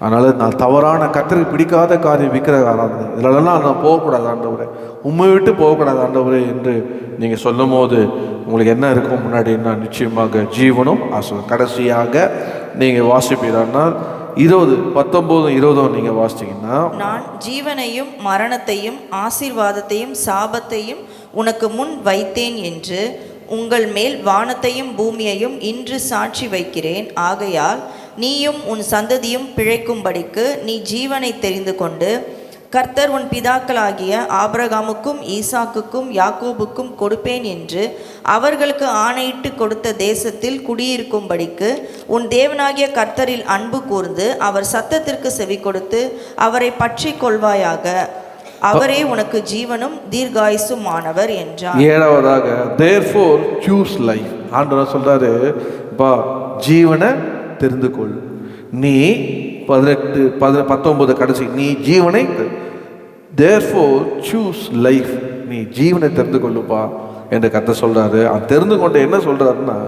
அதனால் நான் தவறான கர்த்தருக்கு பிடிக்காத காரியம் விற்கிற ஆராதனை இதிலெல்லாம் நான் போகக்கூடாது ஆண்டவரே, உண்மை விட்டு போகக்கூடாது ஆண்டவரே என்று நீங்கள் சொல்லும் போது உங்களுக்கு என்ன இருக்கும் முன்னாடின்னா நிச்சயமாக ஜீவனும் ஆசீர்வாதம். கடைசியாக நீங்கள் வாசிப்பீரானால் 20 19 20 நீங்கள் வாசித்தீங்கன்னா, நான் ஜீவனையும் மரணத்தையும் ஆசீர்வாதத்தையும் சாபத்தையும் உனக்கு முன் வைத்தேன் என்று உங்கள் மேல் வானத்தையும் பூமியையும் இன்று சாட்சி வைக்கிறேன். ஆகையால் நீயும் உன் சந்ததியும் பிழைக்கும்படிக்கு நீ ஜீவனை தெரிந்து கொண்டு கர்த்தர் உன் பிதாக்களாகிய ஆபிரகாமுக்கும் ஈசாக்குக்கும் யாக்கோபுக்கும் கொடுப்பேன் என்று அவர்களுக்கு ஆணையிட்டு கொடுத்த தேசத்தில் குடியிருக்கும்படிக்கு உன் தேவனாகிய கர்த்தரில் அன்பு கூர்ந்து அவர் சத்தத்திற்கு செவி கொடுத்து அவரை பற்றி கொள்வாயாக. அவரே உனக்கு ஜீவனும் தீர்காயுசுமானவர் என்றார். 7வதாக therefore choose life. ஆண்டவர் சொல்றாரு, பா ஜீவனை தெரிந்து கொள். நீ 19 கடைசி, நீ ஜீவனை therefore choose life. நீ ஜீவனை தெரிந்து கொள்ளுப்பா என்று கர்த்தர் சொல்றாரு. தெரிந்து கொண்டு என்ன சொல்றாருன்னா,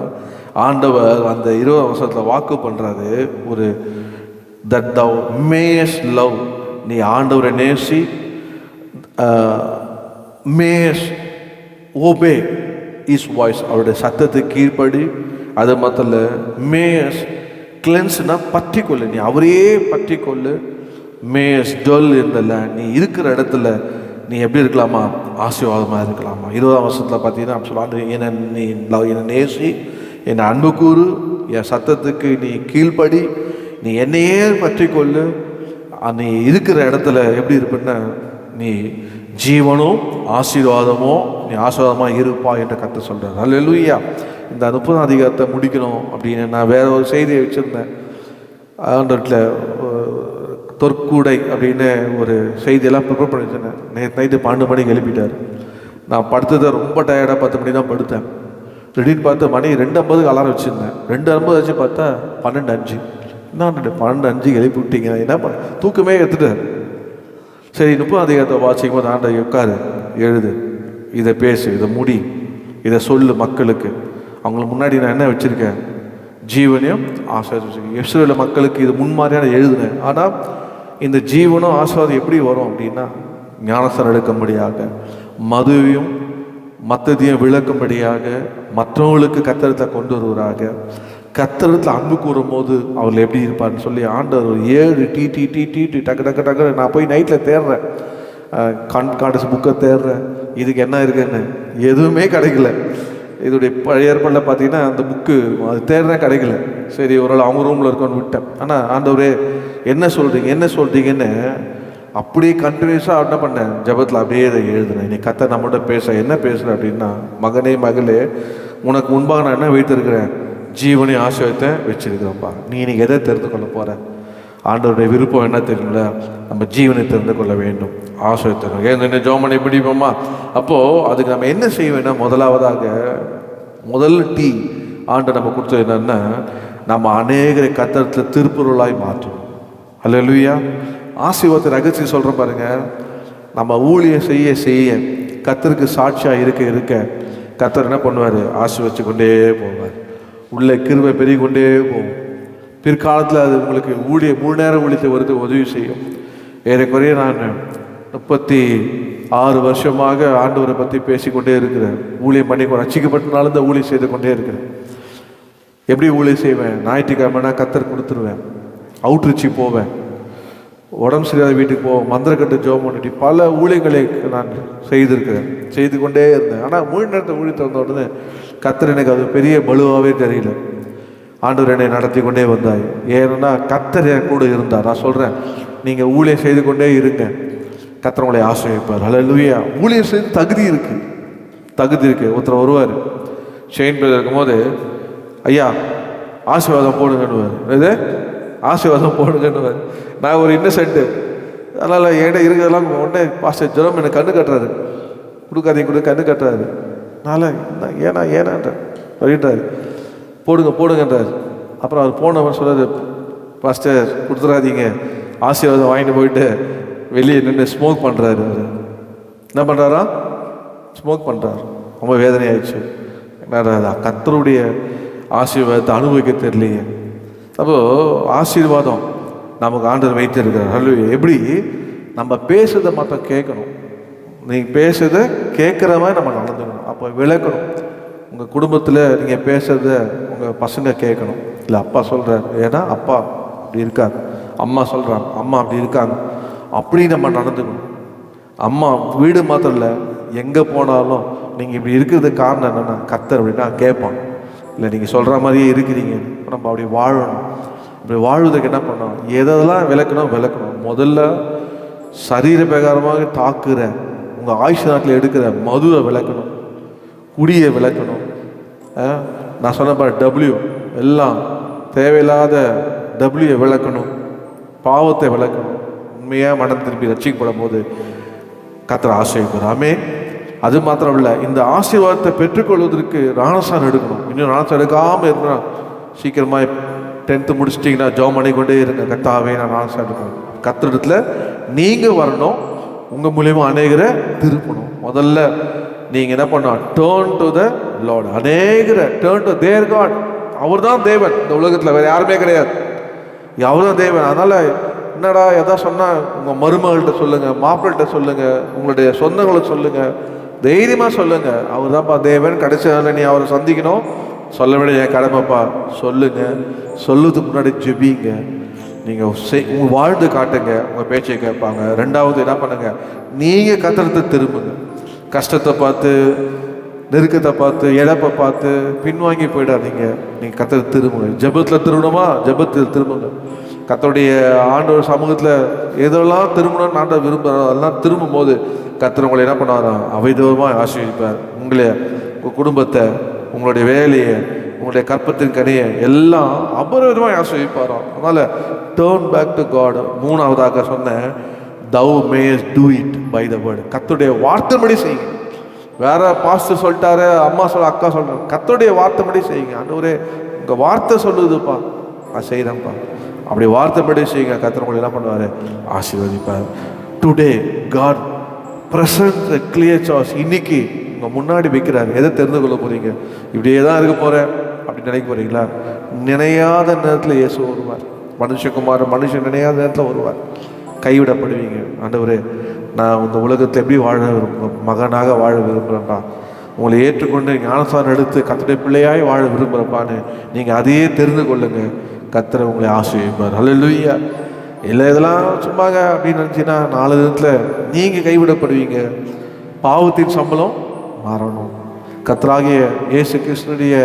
ஆண்டவர் அந்த 20 வருஷத்துல வாக்கு பண்றாரு, ஒரு that thou mayest love. நீ ஆண்டவரை நேசி, mayest obey his voice. அவருடைய சத்தத்தை கீழ்ப்படி. அது மாத்திர mayest கிளென்ஸ்னா பற்றி கொள்ளு, நீ அவரையே பற்றி கொள்ளு. மேஸ் டொல் இருந்தல, நீ இருக்கிற இடத்துல நீ எப்படி இருக்கலாமா, ஆசீர்வாதமாக இருக்கலாமா. 20ஆம் வருஷத்தில் பார்த்தீங்கன்னா சொல்லுவாங்க, என்னை நேசி, என்னை அன்பு கூறு, என் சத்தத்துக்கு நீ கீழ்ப்படி, நீ என்னையே பற்றி கொள்ளு. நீ இருக்கிற இடத்துல எப்படி இருப்பேன்னா, நீ ஜீவனும் ஆசீர்வாதமோ, நீ ஆசீர்வாதமாக இருப்பா என்று கர்த்தர் சொல்கிறார். அல்லேலூயா. இந்த 30ஆம் அதிகாரத்தை முடிக்கணும் அப்படின்னு நான் வேற ஒரு செய்தியை வச்சுருந்தேன். ஆண்டவர்கிட்ட தொற்கூடை அப்படின்னு ஒரு செய்தியெல்லாம் ப்ரிப்பேர் பண்ணி வச்சுருந்தேன். நேற்று நைட்டு 12 மணிக்கு எழுப்பிட்டார். நான் படுத்ததை ரொம்ப டயர்டாக 10 மணி தான் படுத்தேன். திடீர்னு பார்த்து மணி 2:50 அலாரம் வச்சுருந்தேன். 2:50 வச்சு பார்த்தா 12:05. என்ன 12:05 எழுப்பி விட்டீங்க, என்ன பண்ண, தூக்கமே எடுத்துட்டார். சரி 30ஆம் அதிகாரத்தை வாசிக்கும் போது ஆண்டை உட்காரு, எழுது, இதை பேசு, இதை முடி, இதை சொல்லு மக்களுக்கு. அவங்களுக்கு முன்னாடி நான் என்ன வச்சுருக்கேன், ஜீவனையும் ஆசீர்வாதம் வச்சுருக்கேன். இஸ்ரவேல் மக்களுக்கு இது முன்மாதிரியான எழுதுனேன். ஆனால் இந்த ஜீவனும் ஆசீர்வாதம் எப்படி வரும் அப்படின்னா, ஞானஸ்தானம் எடுக்கும்படியாக, மதுவையும் மற்றதையும் விளக்கும்படியாக, மற்றவங்களுக்கு கர்த்தரத்தை கொண்டு வருவராக, கர்த்தரத்தில் அன்பு கூறும் போது அவர்கள் எப்படி இருப்பார்னு சொல்லி ஆண்டவர் 7 டி டக்கு டக்கு டக்கு. நான் போய் நைட்டில் தேடுறேன், கான்கார்டஸ் புக்கை தேடுறேன், இதுக்கு என்ன இருக்குன்னு எதுவுமே கிடைக்கல. இதோடைய பழைய ஏற்பாடில் பார்த்தீங்கன்னா அந்த புக்கு அது தேடுறேன், கிடைக்கல. சரி ஒரு ஆள் அவங்க ரூமில் இருக்கோன்னு விட்டேன். ஆனால் ஆண்டவரே என்ன சொல்கிறீங்கன்னு அப்படியே கண்டினியூஸாக என்ன பண்ணேன், ஜபத்தில் அப்படியே இதை எழுதுனேன். இன்னைக்கு கர்த்தர் நம்மகிட்ட என்ன பேசுகிறேன் அப்படின்னா, மகனே மகளே, உனக்கு முன்பாக நான் என்ன வைத்திருக்கிறேன், ஜீவனை ஆசீர்வாதத்தை வச்சிருக்கிறேன்ப்பா. நீ இன்னைக்கு எதை தெரிந்து கொள்ள போகிற, ஆண்டவருடைய விருப்பம் என்ன தெரியுங்கள, நம்ம ஜீவனை தெரிந்து கொள்ள வேண்டும், ஆசீர்வாதம். ஏன் என்ன ஜோமனை பிடிப்போமா? அப்போது அதுக்கு நம்ம என்ன செய்ய வேண்டாம், முதல் டீ ஆண்டு நம்ம கொடுத்தது என்னன்னா, நம்ம அநேகரை கர்த்தரத்தில் திருப்பொருளாய் மாற்றணும். அல்லேலூயா. ஆசீர்வாதத்தை ரகசியம் சொல்கிறேன் பாருங்க. நம்ம ஊழியம் செய்ய கர்த்தருக்கு சாட்சியாக இருக்க கர்த்தர் என்ன பண்ணுவார், ஆசீர்வதிச்சு கொண்டே போவார். உள்ள கிருபை பெருகி கொண்டே போகும். பிற்காலத்தில் அது உங்களுக்கு முழு நேர ஊழியத்தை வருது உதவி செய்யும். ஏறக்குறைய நான் 36 வருஷமாக ஆண்டவரை பற்றி பேசிக்கொண்டே இருக்கிறேன். ஊழியம் பண்ணி ரட்சிக்கப்பட்டனால இந்த ஊழியம் செய்து கொண்டே இருக்கிறேன். எப்படி ஊழியம் செய்வேன், ஞாயிற்றுக்கிழமைனா கர்த்தர் கொடுத்துருவேன், அவுட்ரிச்சி போவேன், உடம்பு சரியாத வீட்டுக்கு போவேன், மந்திரக்கட்டு ஜெபம் பண்ணிட்டு பல ஊழியங்களை நான் செய்து கொண்டே இருந்தேன். ஆனால் முழு நேரத்தை ஊழியத்தை வந்த உடனே கர்த்தர் எனக்கு அது பெரிய பலுவாகவே தெரியல. ஆண்டவர் என்னை நடத்தி கொண்டே வந்தார். ஏன்னா கர்த்தர் என் கூட இருந்தார். நான் சொல்கிறேன், நீங்கள் ஊழியம் செய்து கொண்டே இருங்க, கர்த்தர் உங்களை ஆசீர்வதிப்பார். அல்லேலூயா. ஊழியம் செய்து தகுதி இருக்குது. ஒருத்தர் வருவார், செயின் பேர் இருக்கும்போது, ஐயா ஆசீர்வாதம் போடுங்கன்னுவார். இது ஆசீர்வாதம் போடுங்கன்னுவார். நான் ஒரு இன்னசென்ட்டு, அதனால் என்கிட்ட இருக்கிறதெல்லாம் உடனே பாஸ்டர் ஜெரம் எனக்கு கண்ணு கட்டுறாரு, கொடுக்காதீங்க கண்ணு கட்டுறாரு. அதனால் ஏனான்ற சொல்லிட்டாரு, போடுங்கன்றார். அப்புறம் அவர் போனவன் சொல்கிறார், பாஸ்டர் கொடுத்துடாதீங்க, ஆசீர்வாதம் வாங்கிட்டு போயிட்டு வெளியே நின்று ஸ்மோக் பண்ணுறாரு. அவர் என்ன பண்ணுறாரா, ஸ்மோக் பண்ணுறாரு. ரொம்ப வேதனை ஆயிடுச்சு. என்ன கர்த்தருடைய ஆசீர்வாதத்தை அனுபவிக்க தெரியலையே. அப்போது ஆசீர்வாதம் நமக்கு ஆண்டவர் வைத்திருக்கிறார். அல்ல எப்படி நம்ம பேசுறதை மட்டும் கேட்கணும். நீங்கள் பேசுறதை கேட்குற மாதிரி நம்ம நடந்துக்கணும். அப்போ விளக்கணும். உங்கள் குடும்பத்தில் நீங்கள் பேசுகிறத உங்கள் பசங்க கேட்கணும். இல்லை அப்பா சொல்கிறார், ஏன்னா அப்பா அப்படி இருக்காங்க, அம்மா சொல்கிறாங்க, அம்மா அப்படி இருக்காங்க, அப்படி நம்ம நடந்துக்கணும். அம்மா வீடு மாத்திரம் இல்லை, எங்கே போனாலும் நீங்கள் இப்படி இருக்கிறதுக்கு காரணம் என்னென்னா கர்த்தர் அப்படின்னா கேட்பான். இல்லை நீங்கள் சொல்கிற மாதிரியே இருக்கிறீங்க, நம்ம அப்படி வாழணும். அப்படி வாழ்வதற்கு என்ன பண்ணோம், எதெல்லாம் விளக்கணும். முதல்ல சரீர பிரகாரமாக தாக்குற உங்கள் ஆயுஷ் நாட்டில் எடுக்கிற மதுவை விளக்கணும், குடியை விளக்கணும். நான் சொன்ன பாரு டபிள்யூ எல்லாம் தேவையில்லாத டபிள்யூ விளக்கணும், பாவத்தை விளக்கணும். உண்மையாக மனம் திரும்பி ரட்சிக்கப்படும் போது கர்த்தர் ஆசீர்வதிப்பார். ஆமென். அது மாத்திரம் இல்லை, இந்த ஆசீர்வாதத்தை பெற்றுக்கொள்வதற்கு ஞானஸ்நானம் எடுக்கணும். இன்னும் ஞானஸ்நானம் எடுக்காமல் இருக்கணும். சீக்கிரமாக 10th முடிச்சிட்டிங்கன்னா ஜெபம் பண்ணிக்கொண்டே இருங்க, கர்த்தாவே நான் ஞானஸ்நானம் எடுக்கணும். கர்த்தரிடத்துல நீங்கள் வரணும், உங்கள் மூலியமாக அநேகரை திருப்பணும். முதல்ல நீங்கள் என்ன பண்ணணும், டேர்ன் டு த லார்ட். அநேகரை டேர்ன் டு தேர் காட். அவர் தான் தேவன், இந்த உலகத்தில் வேறு யாருமே கிடையாது. அவர் தான் தேவன். அதனால் என்னடா எதா சொன்னால் உங்கள் மருமகள்கிட்ட சொல்லுங்கள், மாப்பிள்கிட்ட சொல்லுங்கள், உங்களுடைய சொந்தங்களை சொல்லுங்கள், தைரியமாக சொல்லுங்கள். அவர் தான்ப்பா தேவன். கடைசி நாளில் நீ அவரை சந்திக்கணும், சொல்ல வேண்டிய என் கடமைப்பா. சொல்லுங்கள். சொல்லுறதுக்கு முன்னாடி ஜெபிங்க. நீங்கள் உங்கள் வாழ்ந்து காட்டுங்க, உங்கள் பேச்சை கேட்பாங்க. ரெண்டாவது என்ன பண்ணுங்க, நீங்கள் கர்த்தரை திரும்புங்க. கஷ்டத்தை பார்த்து, நெருக்கத்தை பார்த்து, இழப்பை பார்த்து பின்வாங்கி போயிடாதீங்க. நீங்கள் கர்த்தரை திரும்புங்க. ஜெபத்தில் திரும்பணுமா, ஜெபத்தில் திரும்புங்க. கர்த்தருடைய ஆண்டவர் சமூகத்தில் எதெல்லாம் திரும்பணும்னு ஆண்டவர் விரும்புகிறாரோ அதெல்லாம் திரும்பும் போது கர்த்தர் உங்களை என்ன பண்ணுவாராம், அவைதமாக ஆசீர்வதிப்பார். உங்களை, உங்கள் குடும்பத்தை, உங்களுடைய வேலையை, உங்களுடைய கற்பத்தின் கனியை எல்லாம் அபரிவிதமாக ஆசீர்வதிப்பாராம். அதனால் டேர்ன் பேக் டு காட். மூணாவதாக சொன்னேன், thou mayest do it by the word. கர்த்தருடைய வார்த்தைப்படி செய்யுங்க. வேற பாஸ்டர் சொல்லிட்டாரு, அம்மா அக்கா சொல்கிறாங்க, கர்த்தருடைய வார்த்தைப்படி செய்யுங்க. ஆண்டவரே உங்கள் வார்த்தை சொல்லுதுப்பா, நான் செய்கிறேன்ப்பா. அப்படி வார்த்தைப்படி செய்யுங்க. கர்த்தர் உங்களை என்ன பண்ணுவார், ஆசீர்வதிப்பார். Today God present the clear choice. இன்னைக்கு உங்கள் முன்னாடி வைக்கிறார். எதை தெரிந்து கொள்ள போகிறீங்க, இப்படியே தான் இருக்க போகிறேன் அப்படின்னு நினைக்க போகிறீங்களா? நினையாத நேரத்தில் இயேசு வருவார். மனுஷன் நினையாத நேரத்தில் வருவார். கைவிடப்படுவீங்க. ஆண்டவரே நான் இந்த உலகத்தில் எப்படி வாழ விரும்புகிறேன், மகனாக வாழ விரும்புகிறேன்ப்பா, உங்களை ஏற்றுக்கொண்டு ஞானஸ்நானம் எடுத்து கர்த்தருடைய பிள்ளையாய் வாழ விரும்புகிறப்பான்னு நீங்கள் அதையே தெரிந்து கொள்ளுங்க. கர்த்தர் உங்களை ஆசீர்வதிப்பார். ஹல்லேலூயா. இல்லை இதெல்லாம் சும்மாங்க அப்படின்னு நினச்சின்னா நாலு தினத்தில் நீங்கள் கைவிடப்படுவீங்க. பாவத்தின் சம்பளம் மரணம். கர்த்தராகிய இயேசு கிறிஸ்துடைய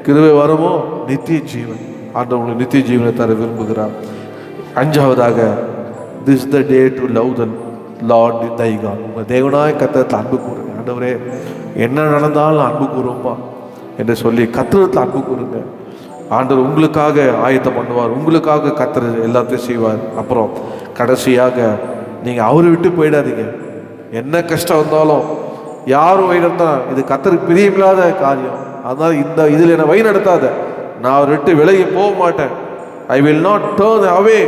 கிருபை வரமோ நித்திய ஜீவன். ஆண்டவர் உங்களுக்கு நித்திய ஜீவனை தர விரும்புகிறார். அஞ்சாவதாக, this is the day to love the Lord thy God. உங்கள் தேவனாய் கர்த்தரத்தில் அன்பு கூறுங்க. ஆண்டவரே என்ன நடந்தாலும் அன்பு கூறும்பா என்று சொல்லி கர்த்தரத்தில் அன்பு கூறுங்க. ஆண்டவர் உங்களுக்காக ஆயத்தம் பண்ணுவார், உங்களுக்காக கர்த்தர் எல்லாத்தையும் செய்வார். அப்புறம் கடைசியாக நீங்கள் அவரை விட்டு போயிடாதீங்க. என்ன கஷ்டம் வந்தாலும், யாரும் வழி நடத்தால் இது கர்த்தருக்கு பிரியமில்லாத காரியம். அதனால் இதில் என்னை வழி நடத்தாத, நான் அவரை விட்டு விலகி போக மாட்டேன். ஐ வில் நாட் டேர்ன் அவே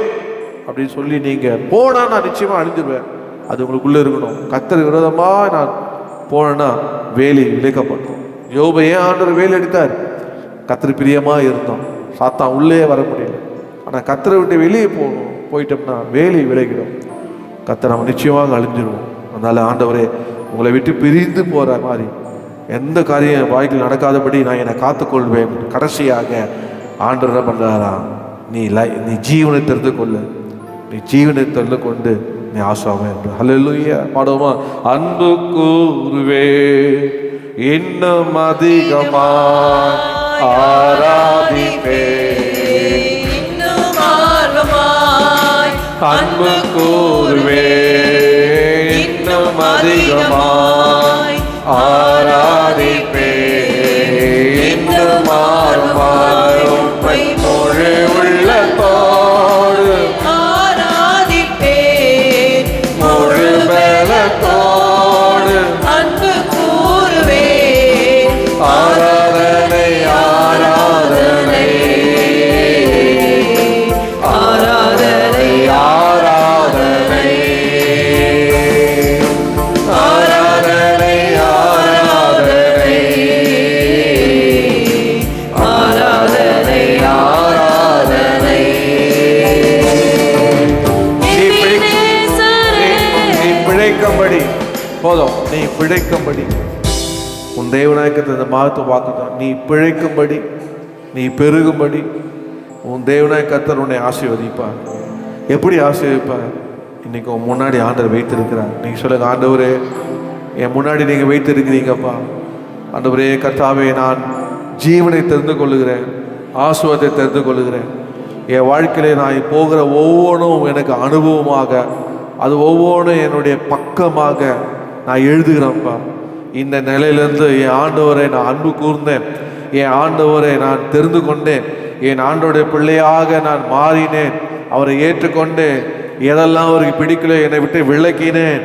அப்படின்னு சொல்லி நீங்கள் போனால் நான் நிச்சயமாக அழிஞ்சிருவேன். அது உங்களுக்குள்ளே இருக்கணும். கர்த்தர் விரோதமாக நான் போனேன்னா வேலி விளைக்கப்பட்டோம். யோபை ஏன் ஆண்டவர் வேலி எடுத்தார்? கர்த்தர் பிரியமாக இருந்தோம். சாத்தான் உள்ளே வர முடியல. ஆனால் கர்த்தரை விட்டு வெளியே போயிட்டோம்னா வேலி விளைகிடும். கர்த்தர் நம்ம நிச்சயமாக அழிஞ்சிருவோம். அதனால் ஆண்டவரே உங்களை விட்டு பிரிந்து போகிற மாதிரி எந்த காரியம் வாழ்க்கையில் நடக்காதபடி நான் என்னை காத்துக்கொள்வேன். கடைசியாக ஆண்டவர் என்ன பண்ணுறாரா, நீ ஜீவனை தெரிந்து கொள்ளு, நீ ஜீவனை தெரிந்து கொண்டு நீ ஆசாமே என்று. ஹல்லேலூயா பாடுவோமா? அன்பு கூறுவே இன்னும் அதிகமாய் ஆராதிப்பே, இன்னும் ஆர்வமாய் அன்பு கூறுவே இன்னும் அதிகமாய் ஆராதிப்பே, இன்னும் ஆர்வமாய் உம்மை முழு உள்ளத்தோடு ஆராதிப்பேன், முழு பலத்தோடு அன்பு கூறுவேன். ஆராதனை ஆராதனை ஆராதனை ஆராதனை ஆராதனை ஆராதனை ஆராதனை ஆராதனை. நீ பிழைக்கும்படி போதும், நீ பிழைக்கும்படி உன் தேவனாய்க்கு இந்த மாதத்தை பார்த்துட்டான். நீ பிழைக்கும்படி, நீ பெருகும்படி உன் தேவனாய் கர்த்தர் உன்னை ஆசீர்வதிப்பார். எப்படி ஆசீர்வதிப்பார்? இன்னைக்கு உன் முன்னாடி ஆண்டவர் வைத்திருக்கிறார். நீங்கள் சொல்லுங்க, ஆண்டவரே என் முன்னாடி நீங்கள் வைத்திருக்கிறீங்கப்பா, ஆண்டவரே கர்த்தாவே, நான் ஜீவனை தெரிந்து கொள்ளுகிறேன், ஆசீர்வாதத்தை தெரிந்து கொள்ளுகிறேன். என் வாழ்க்கையிலே நான் போகிற ஒவ்வொன்றும் எனக்கு அனுபவமாக, அது ஒவ்வொன்றும் என்னுடைய பக்கமாக நான் எழுதுகிறேன்ப்பா. இந்த நிலையிலேருந்து என் ஆண்டவரை நான் அன்பு கூர்ந்தேன், என் ஆண்டவரை நான் தெரிந்து கொண்டேன், என் ஆண்டவருடைய பிள்ளையாக நான் மாறினேன், அவரை ஏற்றுக்கொண்டேன். எதெல்லாம் அவருக்கு பிடிக்கல என்னை விட்டு விலக்கினேன்.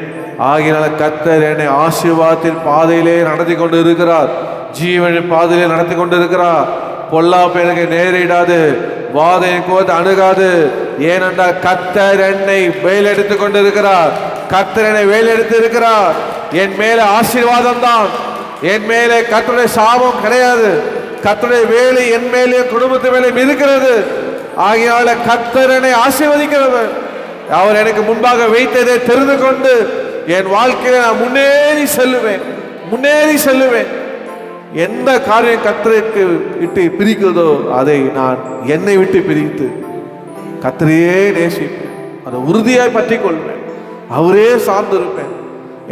ஆகினால கர்த்தர் என்னை ஆசீர்வாதத்தின் பாதையிலே நடத்தி கொண்டு இருக்கிறார், ஜீவனின் பாதையிலே நடத்தி கொண்டு இருக்கிறார். பொல்லாப்பு எனக்கு நேரிடாது, வாதை கோத்து அணுகாது. ஏனென்றால் கர்த்தர் என்னை வேலெடுத்து கொண்டு இருக்கிறார், கர்த்தர் என்னை வேலெடுத்து இருக்கிறார். என் மேலே ஆசீர்வாதம் தான், என் மேலே கர்த்தருடைய சாபம் கிடையாது. கர்த்தருடைய வேலை என் மேலே குடும்பத்து மேலே இருக்கிறது. ஆகையால கர்த்தர் என்னை ஆசீர்வதிக்கிறவர். அவர் எனக்கு முன்பாக வைத்ததை தெரிந்து கொண்டு என் வாழ்க்கையில நான் முன்னேறி செல்லுவேன். எந்த காரியம் கர்த்தருக்கு விட்டு பிரிக்கிறதோ அதை நான் என்னை விட்டு பிரித்து கர்த்தரையே நேசிப்பேன், அதை உறுதியாய் பற்றி கொள்வேன், அவரே சார்ந்திருப்பேன்.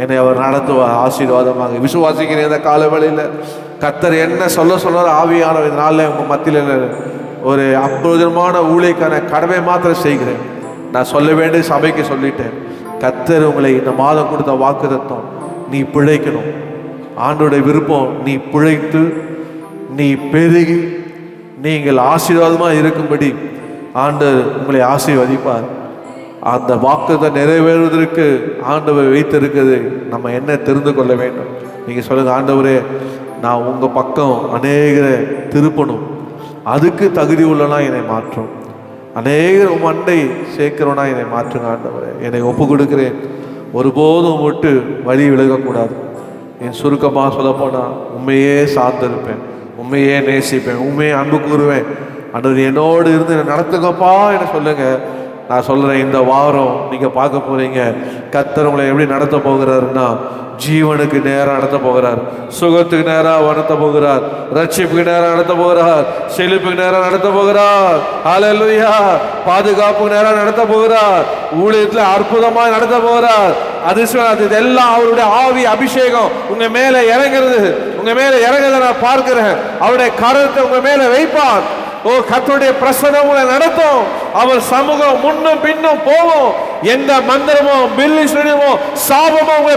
என்னை அவர் நடத்துவார் ஆசீர்வாதமாக. விசுவாசிக்கிறேன். இந்த காலவெளியில் கர்த்தர் என்ன சொல்ல ஆவியானவர் இதனால உங்கள் மத்தியில் ஒரு அற்புதமான ஊழியக்கான கடமை மாத்திரம் செய்கிறேன். நான் சொல்ல வேண்டிய சபைக்கு சொல்லிட்டேன். கர்த்தர் உங்களை இந்த மாதம் கொடுத்த வாக்குத்தத்தம், நீ பிழைக்கணும். ஆண்டோடைய விருப்பம் நீ பிழைத்து நீ பெருகி நீங்கள் ஆசீர்வாதமாக இருக்கும்படி ஆண்டவர் உங்களை ஆசீர்வதிப்பார். அந்த வாக்குத்தை நிறைவேறுவதற்கு ஆண்டவர் வைத்திருக்கிறது நம்ம என்ன தெரிந்து கொள்ள வேண்டும். நீங்கள் சொல்லுங்கள், ஆண்டவரே நான் உங்கள் பக்கம் அநேகரை திருப்பணும், அதுக்கு தகுதி உள்ளனா என்னை மாற்றும், அநேகர் மண்டை சேர்க்கிறோன்னா என்னை மாற்றுங்க ஆண்டவரே. என்னை ஒப்பு கொடுக்கிறேன், ஒருபோதும் விட்டு வழி விலகக்கூடாது. என் சுருக்கமாக சொல்லப்போனால் உண்மையே சார்ந்திருப்பேன், உண்மையே நேசிப்பேன், உண்மையே அன்பு கூறுவேன். ஆண்டவர் என்னோடு இருந்து என்னை நடத்துங்கப்பா என்ன சொல்லுங்க. நான் சொல்கிறேன், இந்த வாரம் நீங்கள் பார்க்க போகிறீங்க கர்த்தர் உங்களை எப்படி நடத்த போகிறாருன்னா, ஜீவனுக்கு நேராக நடத்த போகிறார், சுகத்துக்கு நேராக நடத்த போகிறார், ரட்சிப்புக்கு நேராக நடத்த போகிறார், செழிப்புக்கு நேராக நடத்த போகிறார், ஹல்லேலூயா, பாதுகாப்புக்கு நேராக நடத்த போகிறார், ஊழியத்தில் அற்புதமாக நடத்த போகிறார். அது இதெல்லாம் அவருடைய ஆவி அபிஷேகம் உங்க மேல இறங்குறது, உங்க மேல இறங்குறத நான் பார்க்கிறேன். அவருடைய கரத்தை உங்க மேல வைப்பார். ஓ, கர்த்தருடைய பிரசன்னம் உங்களை நடத்தும். அவர் சமூகம் முன்னும் பின்னும் போவோம். எந்த மந்திரமோ பில்லி சுனியமோ சாபமோ உங்களை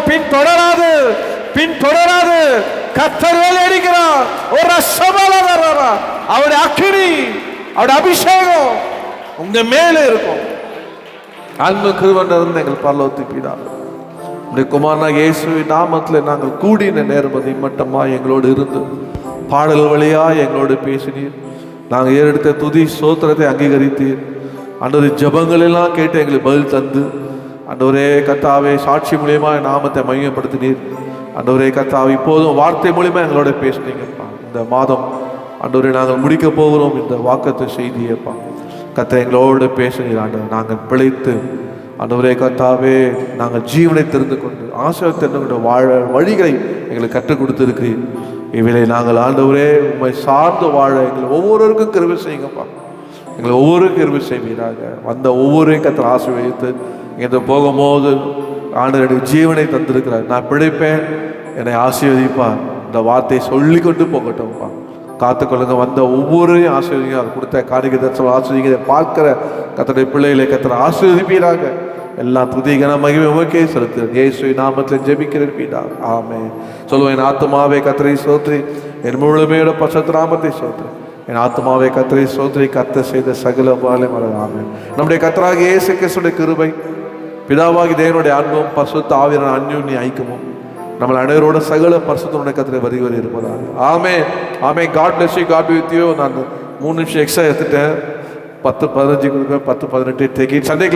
பின்தொடராது. கர்த்தர் வேலை அடிக்கிறார். ஒரு சபலவர அவருடைய அக்கினி, அவருடைய அபிஷேகம் உங்க மேல இருக்கும். அன்பு கிருபையிலிருந்து எங்கள் பரலோகத்துக்கு பிதாவே, உம்முடைய குமாரனா இயேசுவின் நாமத்தில் நாங்கள் கூடின நேரம் மட்டமா எங்களோடு இருந்து பாடல் வழியா எங்களோடு பேசினீர். நாங்கள் ஏறெடுத்த துதி சோத்திரத்தை அங்கீகரித்தீர். ஆண்டவரே, ஜபங்கள் எல்லாம் கேட்டு எங்களுக்கு பதில் தந்து ஆண்டவரே கர்த்தாவே சாட்சி மூலியமா நாமத்தை மையப்படுத்தினீர். ஆண்டவரே கர்த்தாவே, இப்போதும் வார்த்தை மூலியமா எங்களோட பேசினீங்கப்பா. இந்த மாதம் ஆண்டவரே நாங்கள் முடிக்க போகிறோம் இந்த வாக்கத்தை செய்தியப்பா. கர்த்தர் எங்களோடு பேசினீர். ஆண்டவர் நாங்கள் பிழைத்து ஆண்டவரே கர்த்தாவே நாங்கள் ஜீவனை தெரிந்து கொண்டு ஆசீர்வாதத்தை தெரிந்து கொண்டு வாழ வழிகளை எங்களுக்கு கற்றுக் கொடுத்திருக்கிறீர். இவளை நாங்கள் ஆண்டவரே உண்மை சார்ந்து வாழ எங்களை ஒவ்வொருவருக்கும் கிருபை செய்யுங்கப்பா. எங்களை ஒவ்வொருவருக்கும் கிருபை செய்வீராக. வந்த ஒவ்வொருவரையும் கர்த்தர் ஆசீர்வதித்து இங்கே போகும்போது ஆண்டவர் எனக்கு ஜீவனை தந்திருக்கிறார், நான் பிழைப்பேன், என்னை ஆசீர்வதிப்பார். இந்த வார்த்தையை சொல்லி கொண்டு போகட்டும்ப்பா. காத்துக்கொள்ளுங்க. வந்த ஒவ்வொருவரையும் ஆசீர்வதிங்க. அது கொடுத்த காணிக்கை தரிசனம் ஆசீர்வதிங்க. பார்க்கிற கர்த்தருடைய பிள்ளைகளை கர்த்தர் ஆசீர்வதிப்பீராக. எல்லா துதிகன மகிமை உமக்கே செலுத்துகிறேன். இயேசுவின் நாமத்தில் ஜெபிக்கிறேன் பிதாவே, ஆமென். சொல்லுவேன், என் ஆத்துமாவே கர்த்தரை ஸ்தோத்திரி, என் முழுமையோட பரிசுத்த நாமத்தை ஸ்தோத்திரி. என் ஆத்துமாவே கர்த்தரை ஸ்தோத்திரி, கர்த்தர் செய்த சகல உபகாரங்களையும் மறவாதே. ஆமென். நம்முடைய கர்த்தராகிய இயேசு கிறிஸ்துவின் கிருபை, பிதாவாகிய தேவனுடைய அன்பும் பரிசுத்த ஆவியான அந்யோன்ய ஐக்கியமும் நம்ம அனைவரோட சகல பரிசுத்தனுடைய கர்த்தரை வரி இருப்பதாக. Amen, amen. God bless you, God be with you. நான் 3 நிமிஷம் எக்ஸ்ட்ரா எடுத்துட்டேன். 10-15 கொடுப்பேன், 10-18 சண்டே